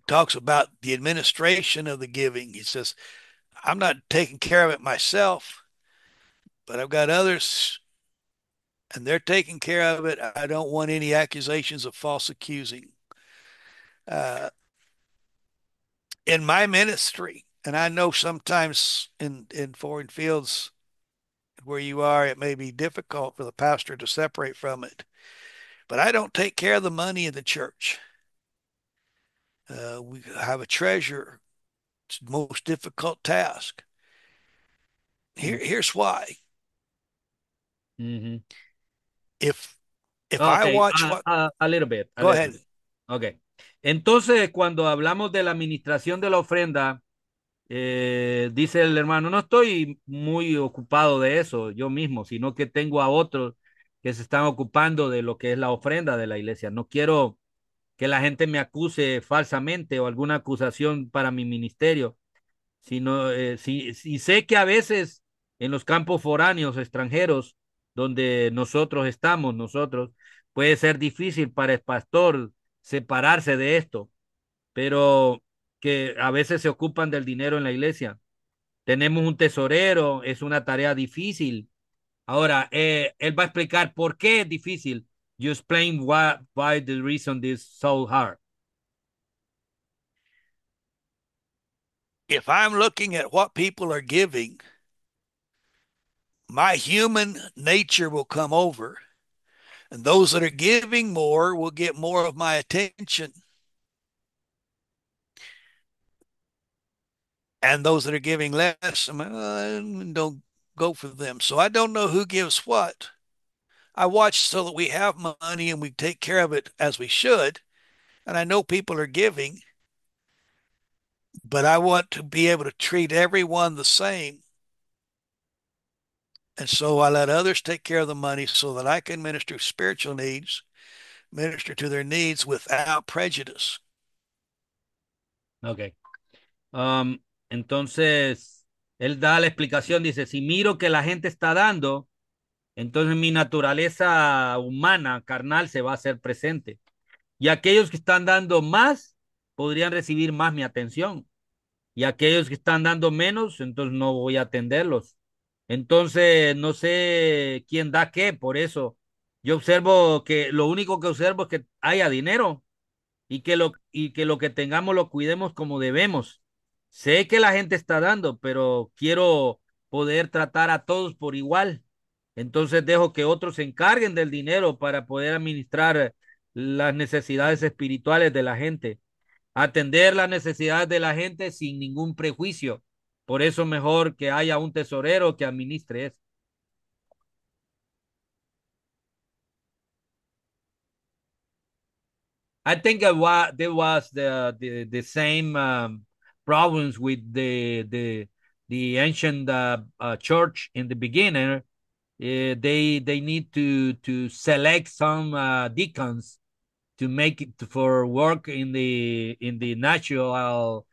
talks about the administration of the giving. He says, I'm not taking care of it myself, but I've got others and they're taking care of it. I don't want any accusations of false accusing. In my ministry, and I know sometimes in foreign fields where you are, it may be difficult for the pastor to separate from it, but I don't take care of the money in the church. We have a treasurer. It's the most difficult task. Here's why. Ujú. If if I Okay, watch what, a little bit, a go little ahead. bit. Okay. Entonces, cuando hablamos de la administración de la ofrenda, dice el hermano, no estoy muy ocupado de eso yo mismo, sino que tengo a otros que se están ocupando de lo que es la ofrenda de la iglesia. No quiero que la gente me acuse falsamente o alguna acusación para mi ministerio, sino si sé que a veces en los campos foráneos extranjeros donde nosotros estamos, nosotros, puede ser difícil para el pastor separarse de esto, pero que a veces se ocupan del dinero en la iglesia. Tenemos un tesorero, es una tarea difícil. Ahora, él va a explicar por qué es difícil. You explain why the reason is so hard. If I'm looking at what people are giving, my human nature will come over, and those that are giving more will get more of my attention. And those that are giving less, don't go for them. So I don't know who gives what. I watch so that we have money and we take care of it as we should. And I know people are giving, but I want to be able to treat everyone the same. And so I let others take care of the money so that I can minister spiritual needs, minister to their needs without prejudice. Ok. Um, entonces, él da la explicación, dice, si miro que la gente está dando, entonces mi naturaleza humana, carnal, se va a hacer presente. Y aquellos que están dando más podrían recibir más mi atención. Y aquellos que están dando menos, entonces no voy a atenderlos. Entonces, no sé quién da qué, por eso yo observo que lo único que observo es que haya dinero y que lo que tengamos lo cuidemos como debemos. Sé que la gente está dando, pero quiero poder tratar a todos por igual. Entonces dejo que otros se encarguen del dinero para poder administrar las necesidades espirituales de la gente, atender las necesidades de la gente sin ningún prejuicio. Por eso mejor que haya un tesorero que administre eso. I think there was the same problems with the ancient church in the beginning. They need to select some deacons to make it for work in the natural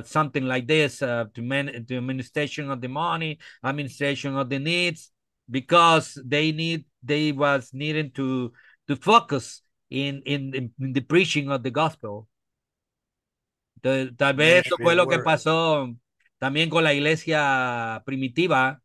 something like this to administration of the money, administration of the needs, because they was needing to focus in the preaching of the gospel. Tal vez eso Maybe fue it lo que were. pasó también con la iglesia primitiva,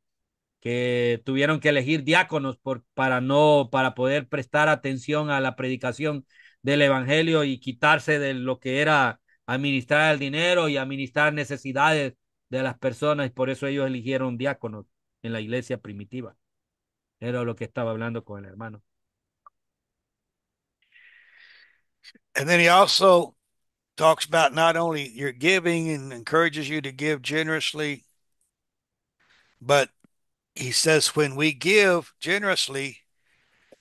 que tuvieron que elegir diáconos para poder prestar atención a la predicación del evangelio y quitarse de lo que era administrar el dinero y administrar necesidades de las personas, y por eso ellos eligieron diáconos en la iglesia primitiva. Era lo que estaba hablando con el hermano. And then he also talks about not only your giving and encourages you to give generously, but he says when we give generously,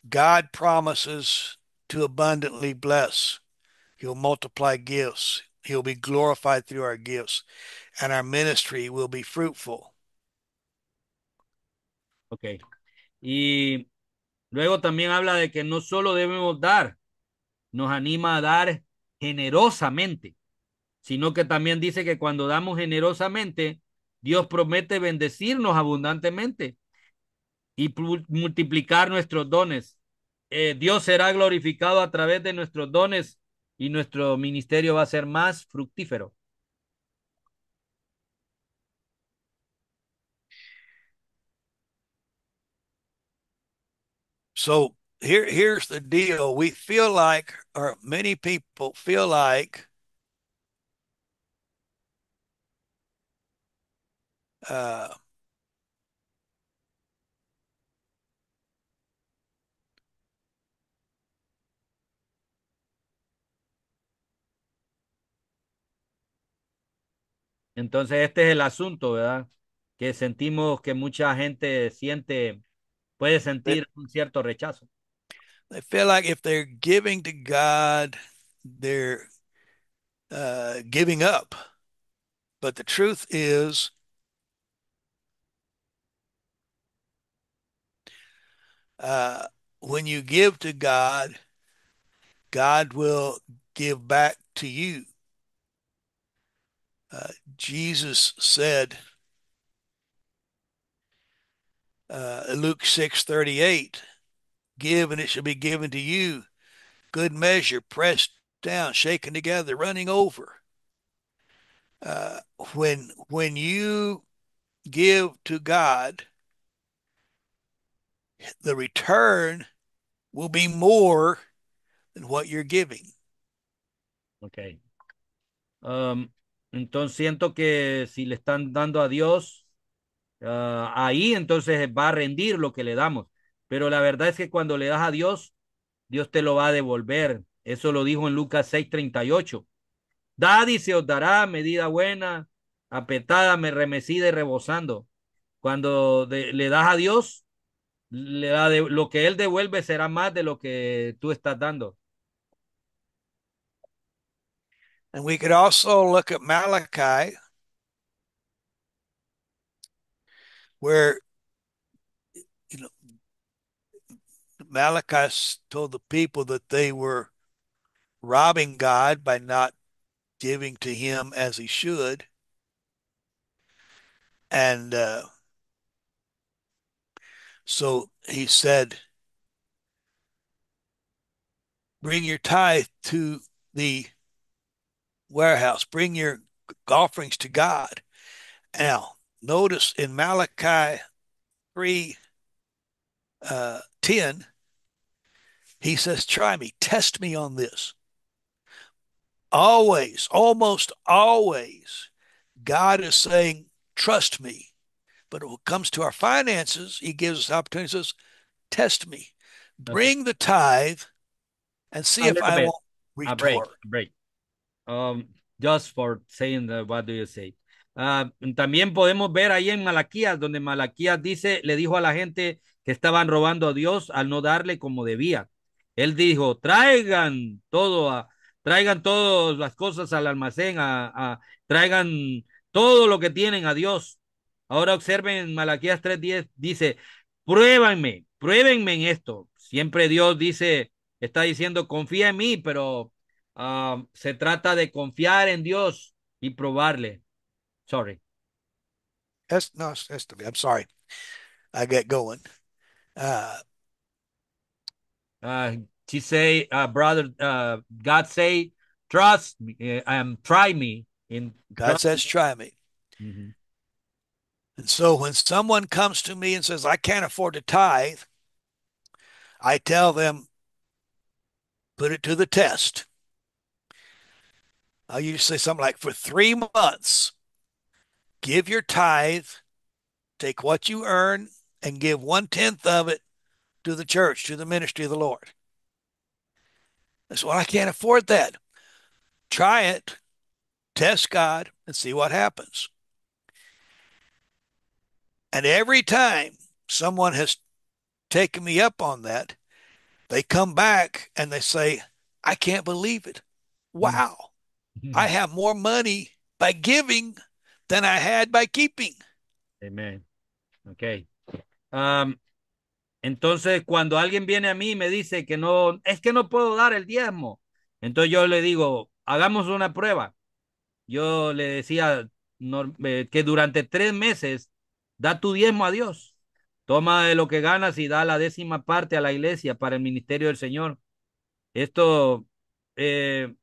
God promises to abundantly bless. He'll multiply gifts. He'll be glorified through our gifts, and our ministry will be fruitful. Ok. Y luego también habla de que no solo debemos dar, nos anima a dar generosamente, sino que también dice que cuando damos generosamente, Dios promete bendecirnos abundantemente y multiplicar nuestros dones. Dios será glorificado a través de nuestros dones y nuestro ministerio va a ser más fructífero. So here's the deal. We feel like, or many people feel like, uh, Entonces este es el asunto, ¿verdad? Que sentimos que mucha gente puede they, sentir un cierto rechazo. they feel like if they're giving to God, they're giving up. But the truth is, uh, when you give to God, God will give back to you. Jesus said, Luke 6:38, give and it shall be given to you. Good measure, pressed down, shaken together, running over. Uh, when you give to God, the return will be more than what you're giving. Ok. Um, entonces siento que si le están dando a Dios, ahí entonces va a rendir lo que le damos. Pero la verdad es que cuando le das a Dios, Dios te lo va a devolver. Eso lo dijo en Lucas 6:38. Dad y se os dará medida buena, apretada, remecida y rebosando. Cuando le das a Dios, lo que Él devuelve será más de lo que tú estás dando. And we could also look at Malachi, where you know Malachi told the people that they were robbing God by not giving to him as he should. And so he said, bring your tithe to the warehouse, bring your offerings to God. Now, notice in Malachi 3 10, he says, try me, test me on this. Always, almost always, God is saying, trust me. But when it comes to our finances, he gives us opportunities, says, test me. Okay. Bring the tithe and see A if little I bit. won't A break. retort. A break. Just for saying what do you say. También podemos ver ahí en Malaquías, donde Malaquías dice, le dijo a la gente que estaban robando a Dios al no darle como debía. Él dijo, traigan todas las cosas al almacén, traigan todo lo que tienen a Dios. Ahora observen Malaquías 3:10, dice, pruébenme en esto. Siempre Dios está diciendo, confía en mí, pero se trata de confiar en Dios y probarle. Sorry. I'm sorry. I get going. Uh, She say, brother, God say, trust me, try me in God trust. says, try me. Mhm. And so when someone comes to me and says, I can't afford to tithe, I tell them, put it to the test. I usually say something like, for 3 months, give your tithe, take what you earn, and give 1/10 of it to the church, to the ministry of the Lord. I said, well, I can't afford that. Try it, test God, and see what happens. And every time someone has taken me up on that, they come back and they say, I can't believe it. wow, I have more money by giving than I had by keeping. Amen. Ok. Um, entonces, cuando alguien viene a mí y me dice que no, es que no puedo dar el diezmo, entonces yo le digo, hagamos una prueba. Yo le decía que durante 3 meses da tu diezmo a Dios. Toma de lo que ganas y da la 10ª parte a la iglesia para el ministerio del Señor. Esto, eh,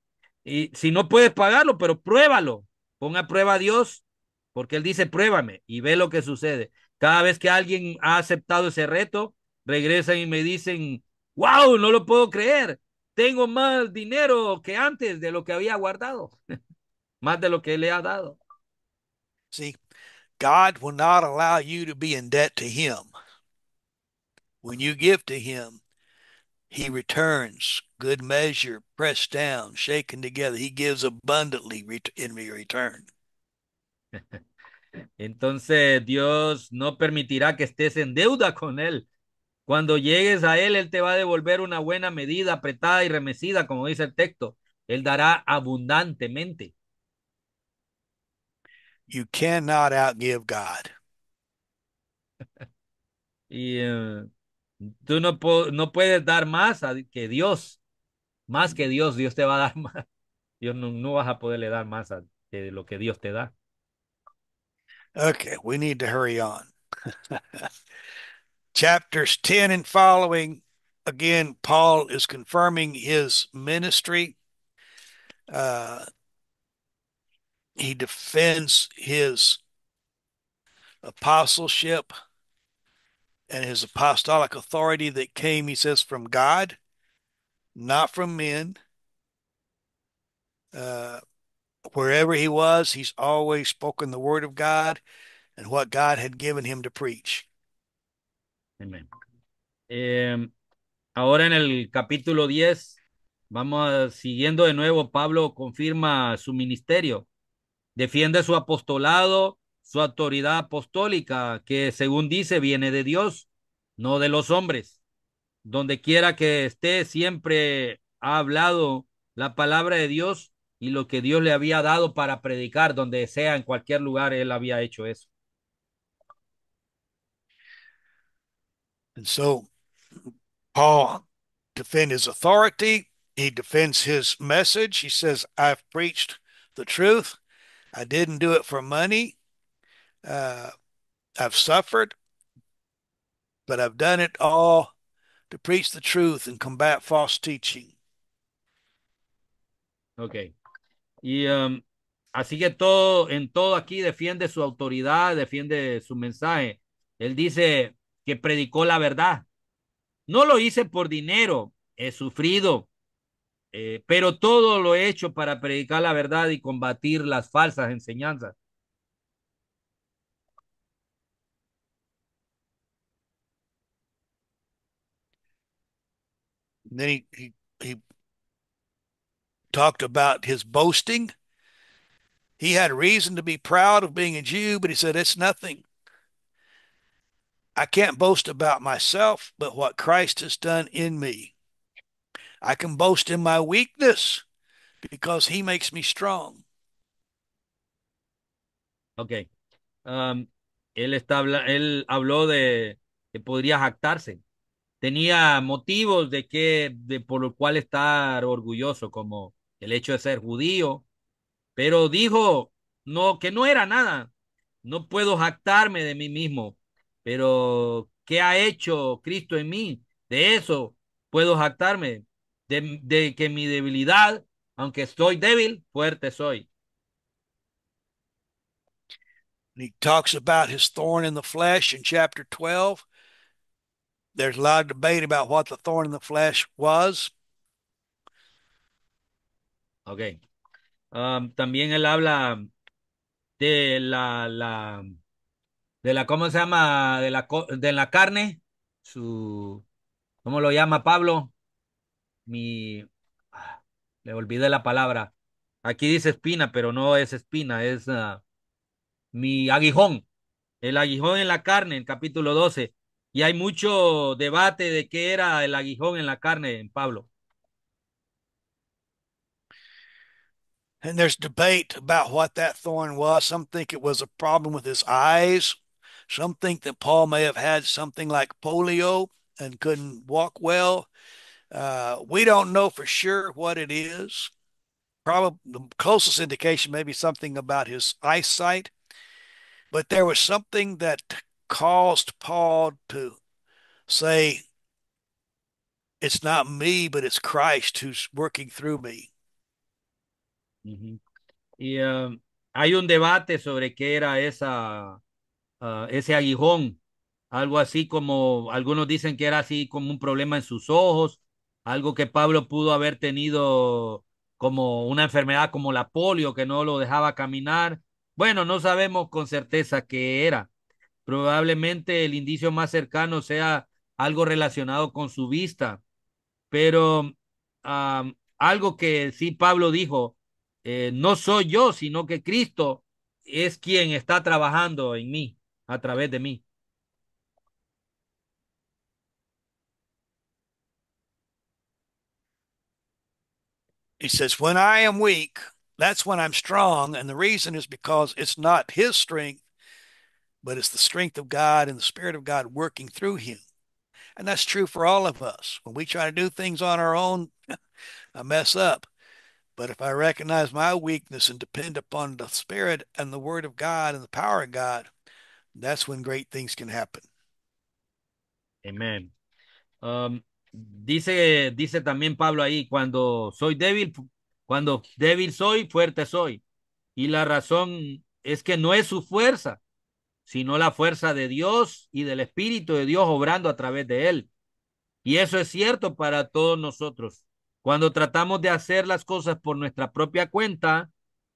y si no puedes pagarlo, pero pruébalo. Pon a prueba a Dios, porque Él dice, pruébame y ve lo que sucede. Cada vez que alguien ha aceptado ese reto, regresan y me dicen, wow, no lo puedo creer. Tengo más dinero que antes de lo que había guardado, más de lo que le ha dado. See, God will not allow you to be in debt to Him. When you give to Him, He returns good measure, pressed down, shaken together. He gives abundantly in return. Entonces Dios no permitirá que estés en deuda con Él. Cuando llegues a Él, Él te va a devolver una buena medida, apretada y remecida, como dice el texto. Él dará abundantemente. You cannot outgive God. Y tú no puedes dar más que Dios. Más que Dios, Dios te va a dar más. Dios no vas a poderle dar más de lo que Dios te da. Okay, we need to hurry on. Chapters 10 and following, again, Paul is confirming his ministry. Uh, he defends his apostleship and his apostolic authority that came, he says, from God, not from men. Uh, Wherever he was, he's always spoken the word of God and what God had given him to preach. Amén. Eh, Ahora en el capítulo 10, siguiendo de nuevo, Pablo confirma su ministerio, defiende su apostolado, su autoridad apostólica, que según dice viene de Dios, no de los hombres. Donde quiera que esté, siempre ha hablado la palabra de Dios y lo que Dios le había dado para predicar, donde sea, en cualquier lugar, él había hecho eso. And so Paul defends his authority. He defends his message. He says, I've preached the truth. I didn't do it for money. Uh, I've suffered, but I've done it all to preach the truth and combat false teaching. Ok. Y así que todo, en todo aquí defiende su autoridad, defiende su mensaje. Él dice que predicó la verdad. No lo hice por dinero, he sufrido, pero todo lo he hecho para predicar la verdad y combatir las falsas enseñanzas. And then he talked about his boasting. He had a reason to be proud of being a Jew, but he said, it's nothing. I can't boast about myself, but what Christ has done in me. I can boast in my weakness because he makes me strong. Ok. Um, él habló de que podría jactarse. Tenía motivos por lo cual estar orgulloso, como el hecho de ser judío, pero dijo no, que no era nada. No puedo jactarme de mí mismo, pero ¿qué ha hecho Cristo en mí? De eso puedo jactarme, de que mi debilidad, aunque estoy débil, fuerte soy. And he talks about his thorn in the flesh in chapter 12. There's a lot of debate about what the thorn in the flesh was. Ok. También él habla de la, ¿cómo se llama? De la carne, ¿cómo lo llama Pablo? Mi, ah, Le olvidé la palabra. Aquí dice espina, pero no es espina, es mi aguijón. El aguijón en la carne, en capítulo 12. Y hay mucho debate de qué era el aguijón en la carne en Pablo. And there's debate about what that thorn was. Some think it was a problem with his eyes. Some think that Paul may have had something like polio and couldn't walk well. We don't know for sure what it is. Probably the closest indication may be something about his eyesight, but there was something that caused Paul to say, it's not me, but it's Christ who's working through me. Ujú. Y hay un debate sobre qué era ese aguijón, algo así como, algunos dicen que era así como un problema en sus ojos, algo que Pablo pudo haber tenido como una enfermedad como la polio que no lo dejaba caminar. Bueno, no sabemos con certeza qué era. Probablemente el indicio más cercano sea algo relacionado con su vista, pero algo que sí Pablo dijo, no soy yo, sino que Cristo es quien está trabajando en mí, a través de mí. He says, when I am weak, that's when I'm strong. And the reason is because it's not his strength, but it's the strength of God and the Spirit of God working through him. And that's true for all of us. When we try to do things on our own, I mess up. But if I recognize my weakness and depend upon the Spirit and the Word of God and the power of God, that's when great things can happen. Amén. Dice también Pablo ahí, cuando débil soy, fuerte soy. Y la razón es que no es su fuerza, sino la fuerza de Dios y del Espíritu de Dios obrando a través de él. Y eso es cierto para todos nosotros. Cuando tratamos de hacer las cosas por nuestra propia cuenta,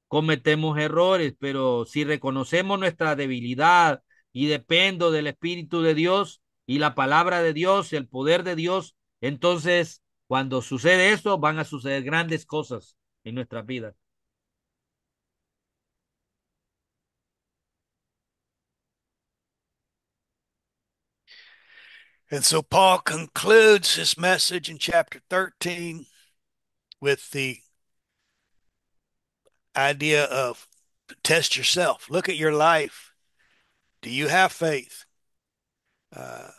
cometemos errores, pero si reconocemos nuestra debilidad y dependo del Espíritu de Dios y la palabra de Dios, el poder de Dios, entonces cuando sucede eso, van a suceder grandes cosas en nuestra vida. And so Paul concludes his message in chapter 13 with the idea of test yourself. Look at your life. Do you have faith? Uh,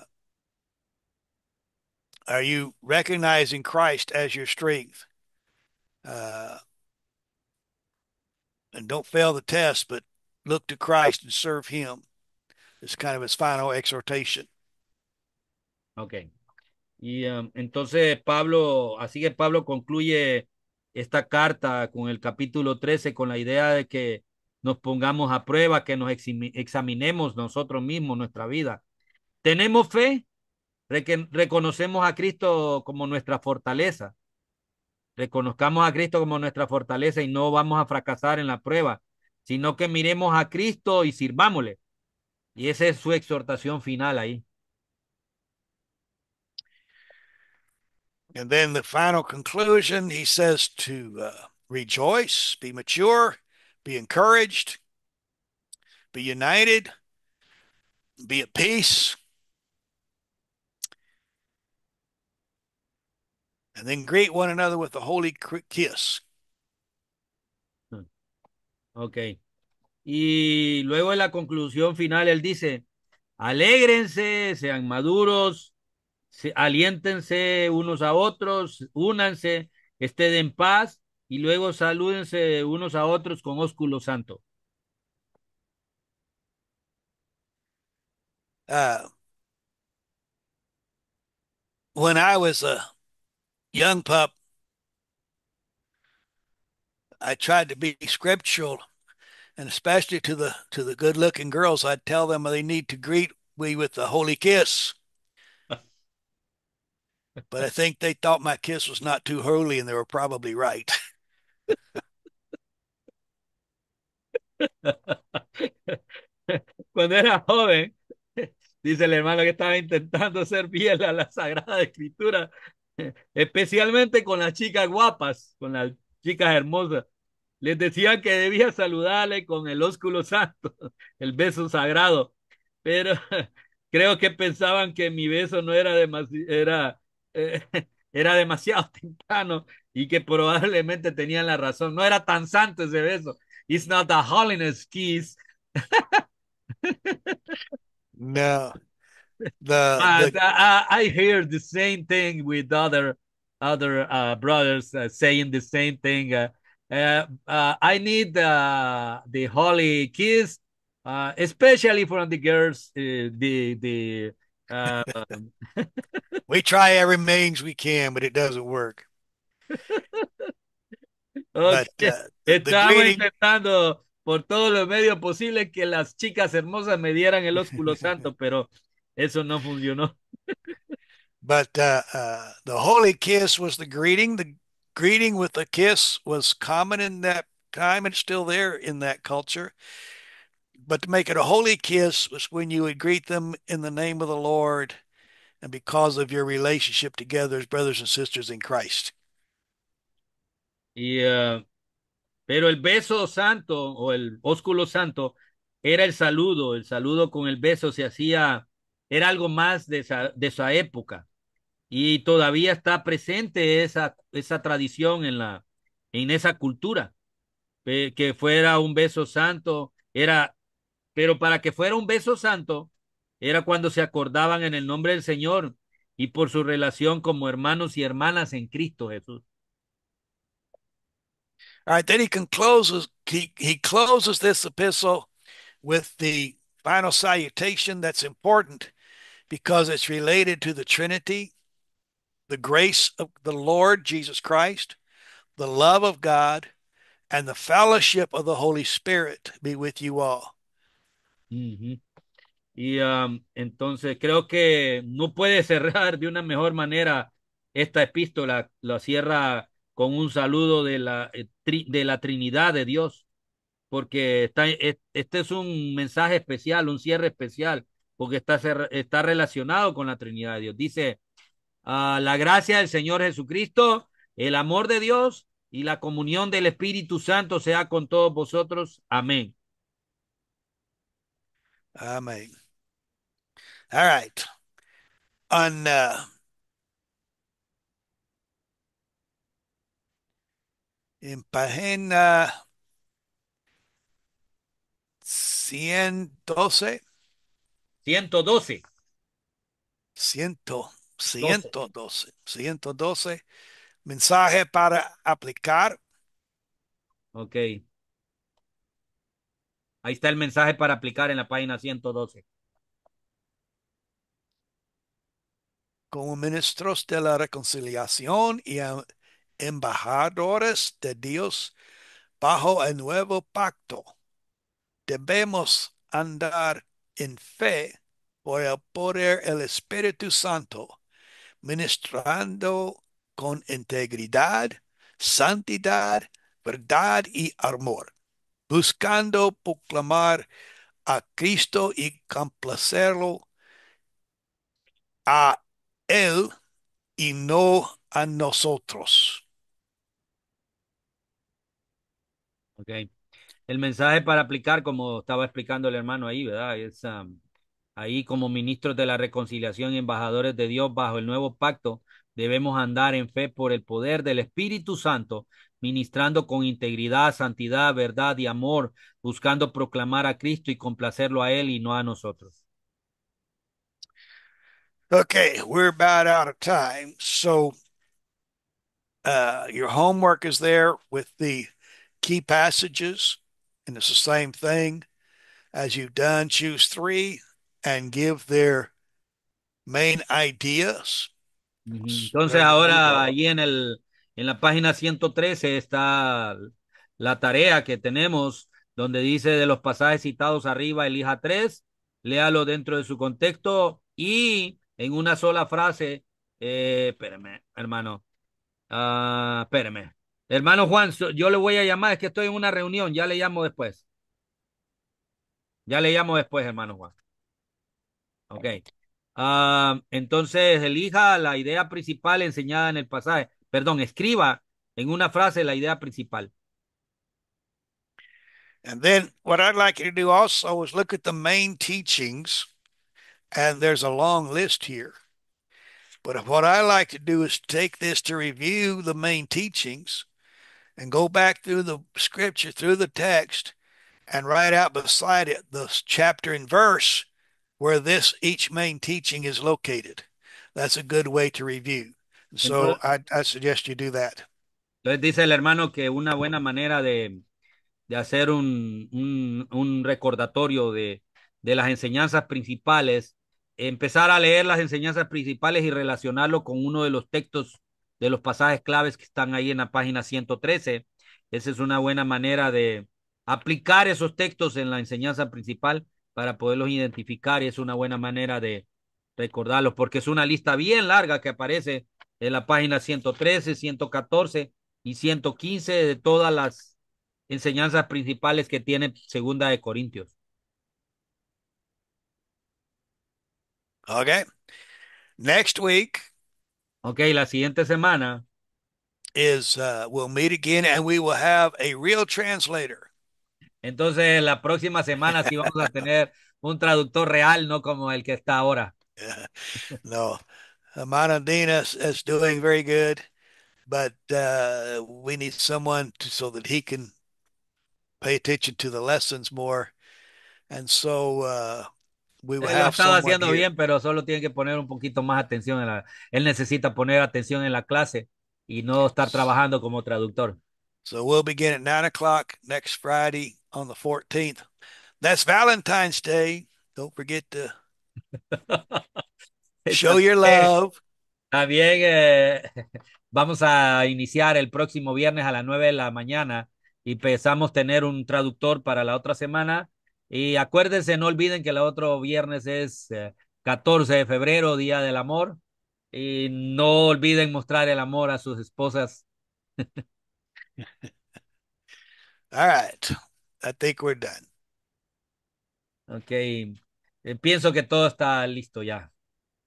are you recognizing Christ as your strength? Uh, and don't fail the test, but look to Christ and serve Him. It's kind of his final exhortation. Ok. Y entonces Pablo, así que Pablo concluye esta carta con el capítulo 13 con la idea de que nos pongamos a prueba, que nos examinemos nosotros mismos nuestra vida. ¿Tenemos fe? Reconocemos a Cristo como nuestra fortaleza. Reconozcamos a Cristo como nuestra fortaleza y no vamos a fracasar en la prueba, sino que miremos a Cristo y sirvámosle. Y esa es su exhortación final ahí. And then the final conclusion, he says to rejoice, be mature, be encouraged, be united, be at peace, and then greet one another with a holy kiss. Ok. Y luego en la conclusión final, él dice, alégrense, sean maduros, aliéntense unos a otros, únanse, estén en paz y luego salúdense unos a otros con ósculo santo. Uh, when I was a young pup, I tried to be scriptural, and especially to the good looking girls, I'd tell them they need to greet me with the holy kiss. But I think they thought my kiss was not too holy, and they were probably right. Cuando era joven, dice el hermano que estaba intentando ser fiel a la Sagrada Escritura, especialmente con las chicas guapas, con las chicas hermosas. Les decían que debía saludarle con el ósculo santo, el beso sagrado, pero creo que pensaban que mi beso no era demasiado, era demasiado temprano y que probablemente tenían la razón. No era tan santo ese beso. It's not a holiness kiss. No, But the I hear the same thing with other brothers saying the same thing. I need the holy kiss, especially from the girls. The uh, we try every means we can, but it doesn't work. Ok, But the estábamos greeting, intentando por todos los medios posibles que las chicas hermosas me dieran el ósculo santo, pero eso no funcionó. but the holy kiss was the greeting. The greeting with a kiss was common in that time and still there in that culture. But to make it a holy kiss was when you would greet them in the name of the Lord and because of your relationship together as brothers and sisters in Christ. Y, pero el beso santo o el ósculo santo era el saludo con el beso se hacía, era algo más de esa época y todavía está presente esa tradición en esa cultura, que fuera un beso santo, pero para que fuera un beso santo, era cuando se acordaban en el nombre del Señor y por su relación como hermanos y hermanas en Cristo Jesús. All right, then he closes this epistle with the final salutation that's important because it's related to the Trinity, the grace of the Lord Jesus Christ, the love of God, and the fellowship of the Holy Spirit be with you all. Ujú. Y entonces creo que no puede cerrar de una mejor manera esta epístola. La cierra con un saludo de la Trinidad de Dios, porque este es un mensaje especial, un cierre especial, porque está relacionado con la Trinidad de Dios. Dice, la gracia del Señor Jesucristo, el amor de Dios y la comunión del Espíritu Santo sea con todos vosotros. Amén. Amen. All right. On en página 112, 112. 100, 12. 112, 112, mensaje para aplicar Ok. Ahí está el mensaje para aplicar en la página 112. como ministros de la reconciliación y embajadores de Dios bajo el nuevo pacto. Debemos andar en fe por el poder del Espíritu Santo, ministrando con integridad, santidad, verdad y amor, buscando proclamar a Cristo y complacerlo a Él y no a nosotros. Ok. El mensaje para aplicar, como estaba explicando el hermano ahí, ¿verdad? Es ahí como ministros de la reconciliación y embajadores de Dios bajo el nuevo pacto, debemos andar en fe por el poder del Espíritu Santo, ministrando con integridad, santidad, verdad y amor, buscando proclamar a Cristo y complacerlo a Él y no a nosotros. Okay, we're about out of time. So your homework is there with the key passages, and it's the same thing as you've done. Choose three and give their main ideas. Ujú. It's Entonces ready to ahora go. allí en la página 113 está la tarea que tenemos donde dice de los pasajes citados arriba, elija tres, léalo dentro de su contexto y en una sola frase, espérame, hermano, espérame. Hermano Juan, yo le voy a llamar, es que estoy en una reunión, ya le llamo después. Ya le llamo después, hermano Juan. Ok. Entonces, elija la idea principal enseñada en el pasaje. Perdón, escriba en una frase la idea principal. And then what I'd like you to do also is look at the main teachings, and there's a long list here. But what I like to do is take this to review the main teachings and go back through the scripture, through the text, and write out beside it the chapter and verse where this each main teaching is located. That's a good way to review. So Entonces, I suggest you do that. entonces dice el hermano que una buena manera de hacer un recordatorio de las enseñanzas principales, empezar a leer las enseñanzas principales y relacionarlo con uno de los textos de los pasajes claves que están ahí en la página 113. Esa es una buena manera de aplicar esos textos en la enseñanza principal para poderlos identificar y es una buena manera de recordarlos porque es una lista bien larga que aparece en la página 113, 114 y 115 de todas las enseñanzas principales que tiene Segunda de Corintios. Okay. Next week Ok, la siguiente semana, is we'll meet again and we will have a real translator. entonces la próxima semana sí vamos a tener un traductor real, no como el que está ahora. No, Manandina is doing very good, but we need someone so that he can pay attention to the lessons more. And so we will Él lo ha have estado someone haciendo here. bien, pero solo tiene que poner un poquito más atención en la. Él necesita poner atención en la clase y no estar trabajando como traductor. So we'll begin at 9 o'clock next Friday on the 14th. That's Valentine's Day. Don't forget to show your También, love. también vamos a iniciar el próximo viernes a las 9 de la mañana y pensamos tener un traductor para la otra semana. Y acuérdense, no olviden que el otro viernes es 14 de febrero, Día del Amor. Y no olviden mostrar el amor a sus esposas. All right. I think we're done. Ok, pienso que todo está listo ya.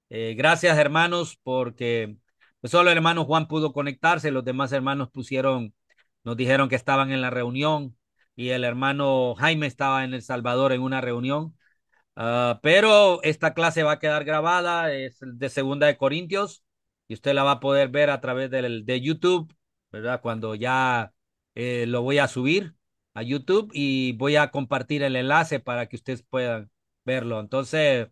Gracias, hermanos, porque pues, solo el hermano Juan pudo conectarse, los demás hermanos nos dijeron que estaban en la reunión y el hermano Jaime estaba en El Salvador en una reunión. Pero esta clase va a quedar grabada, es de Segunda de Corintios, y usted la va a poder ver a través de YouTube, ¿verdad? Cuando ya lo voy a subir a YouTube y voy a compartir el enlace para que ustedes puedan verlo. Entonces,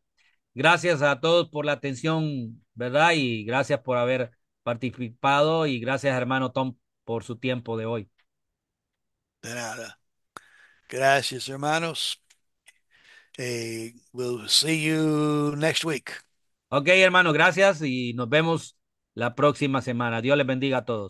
gracias a todos por la atención, ¿verdad? Y gracias por haber participado y gracias, hermano Tom, por su tiempo de hoy. De nada. Gracias, hermanos. We'll see you next week. Ok, hermano, gracias y nos vemos la próxima semana. Dios les bendiga a todos.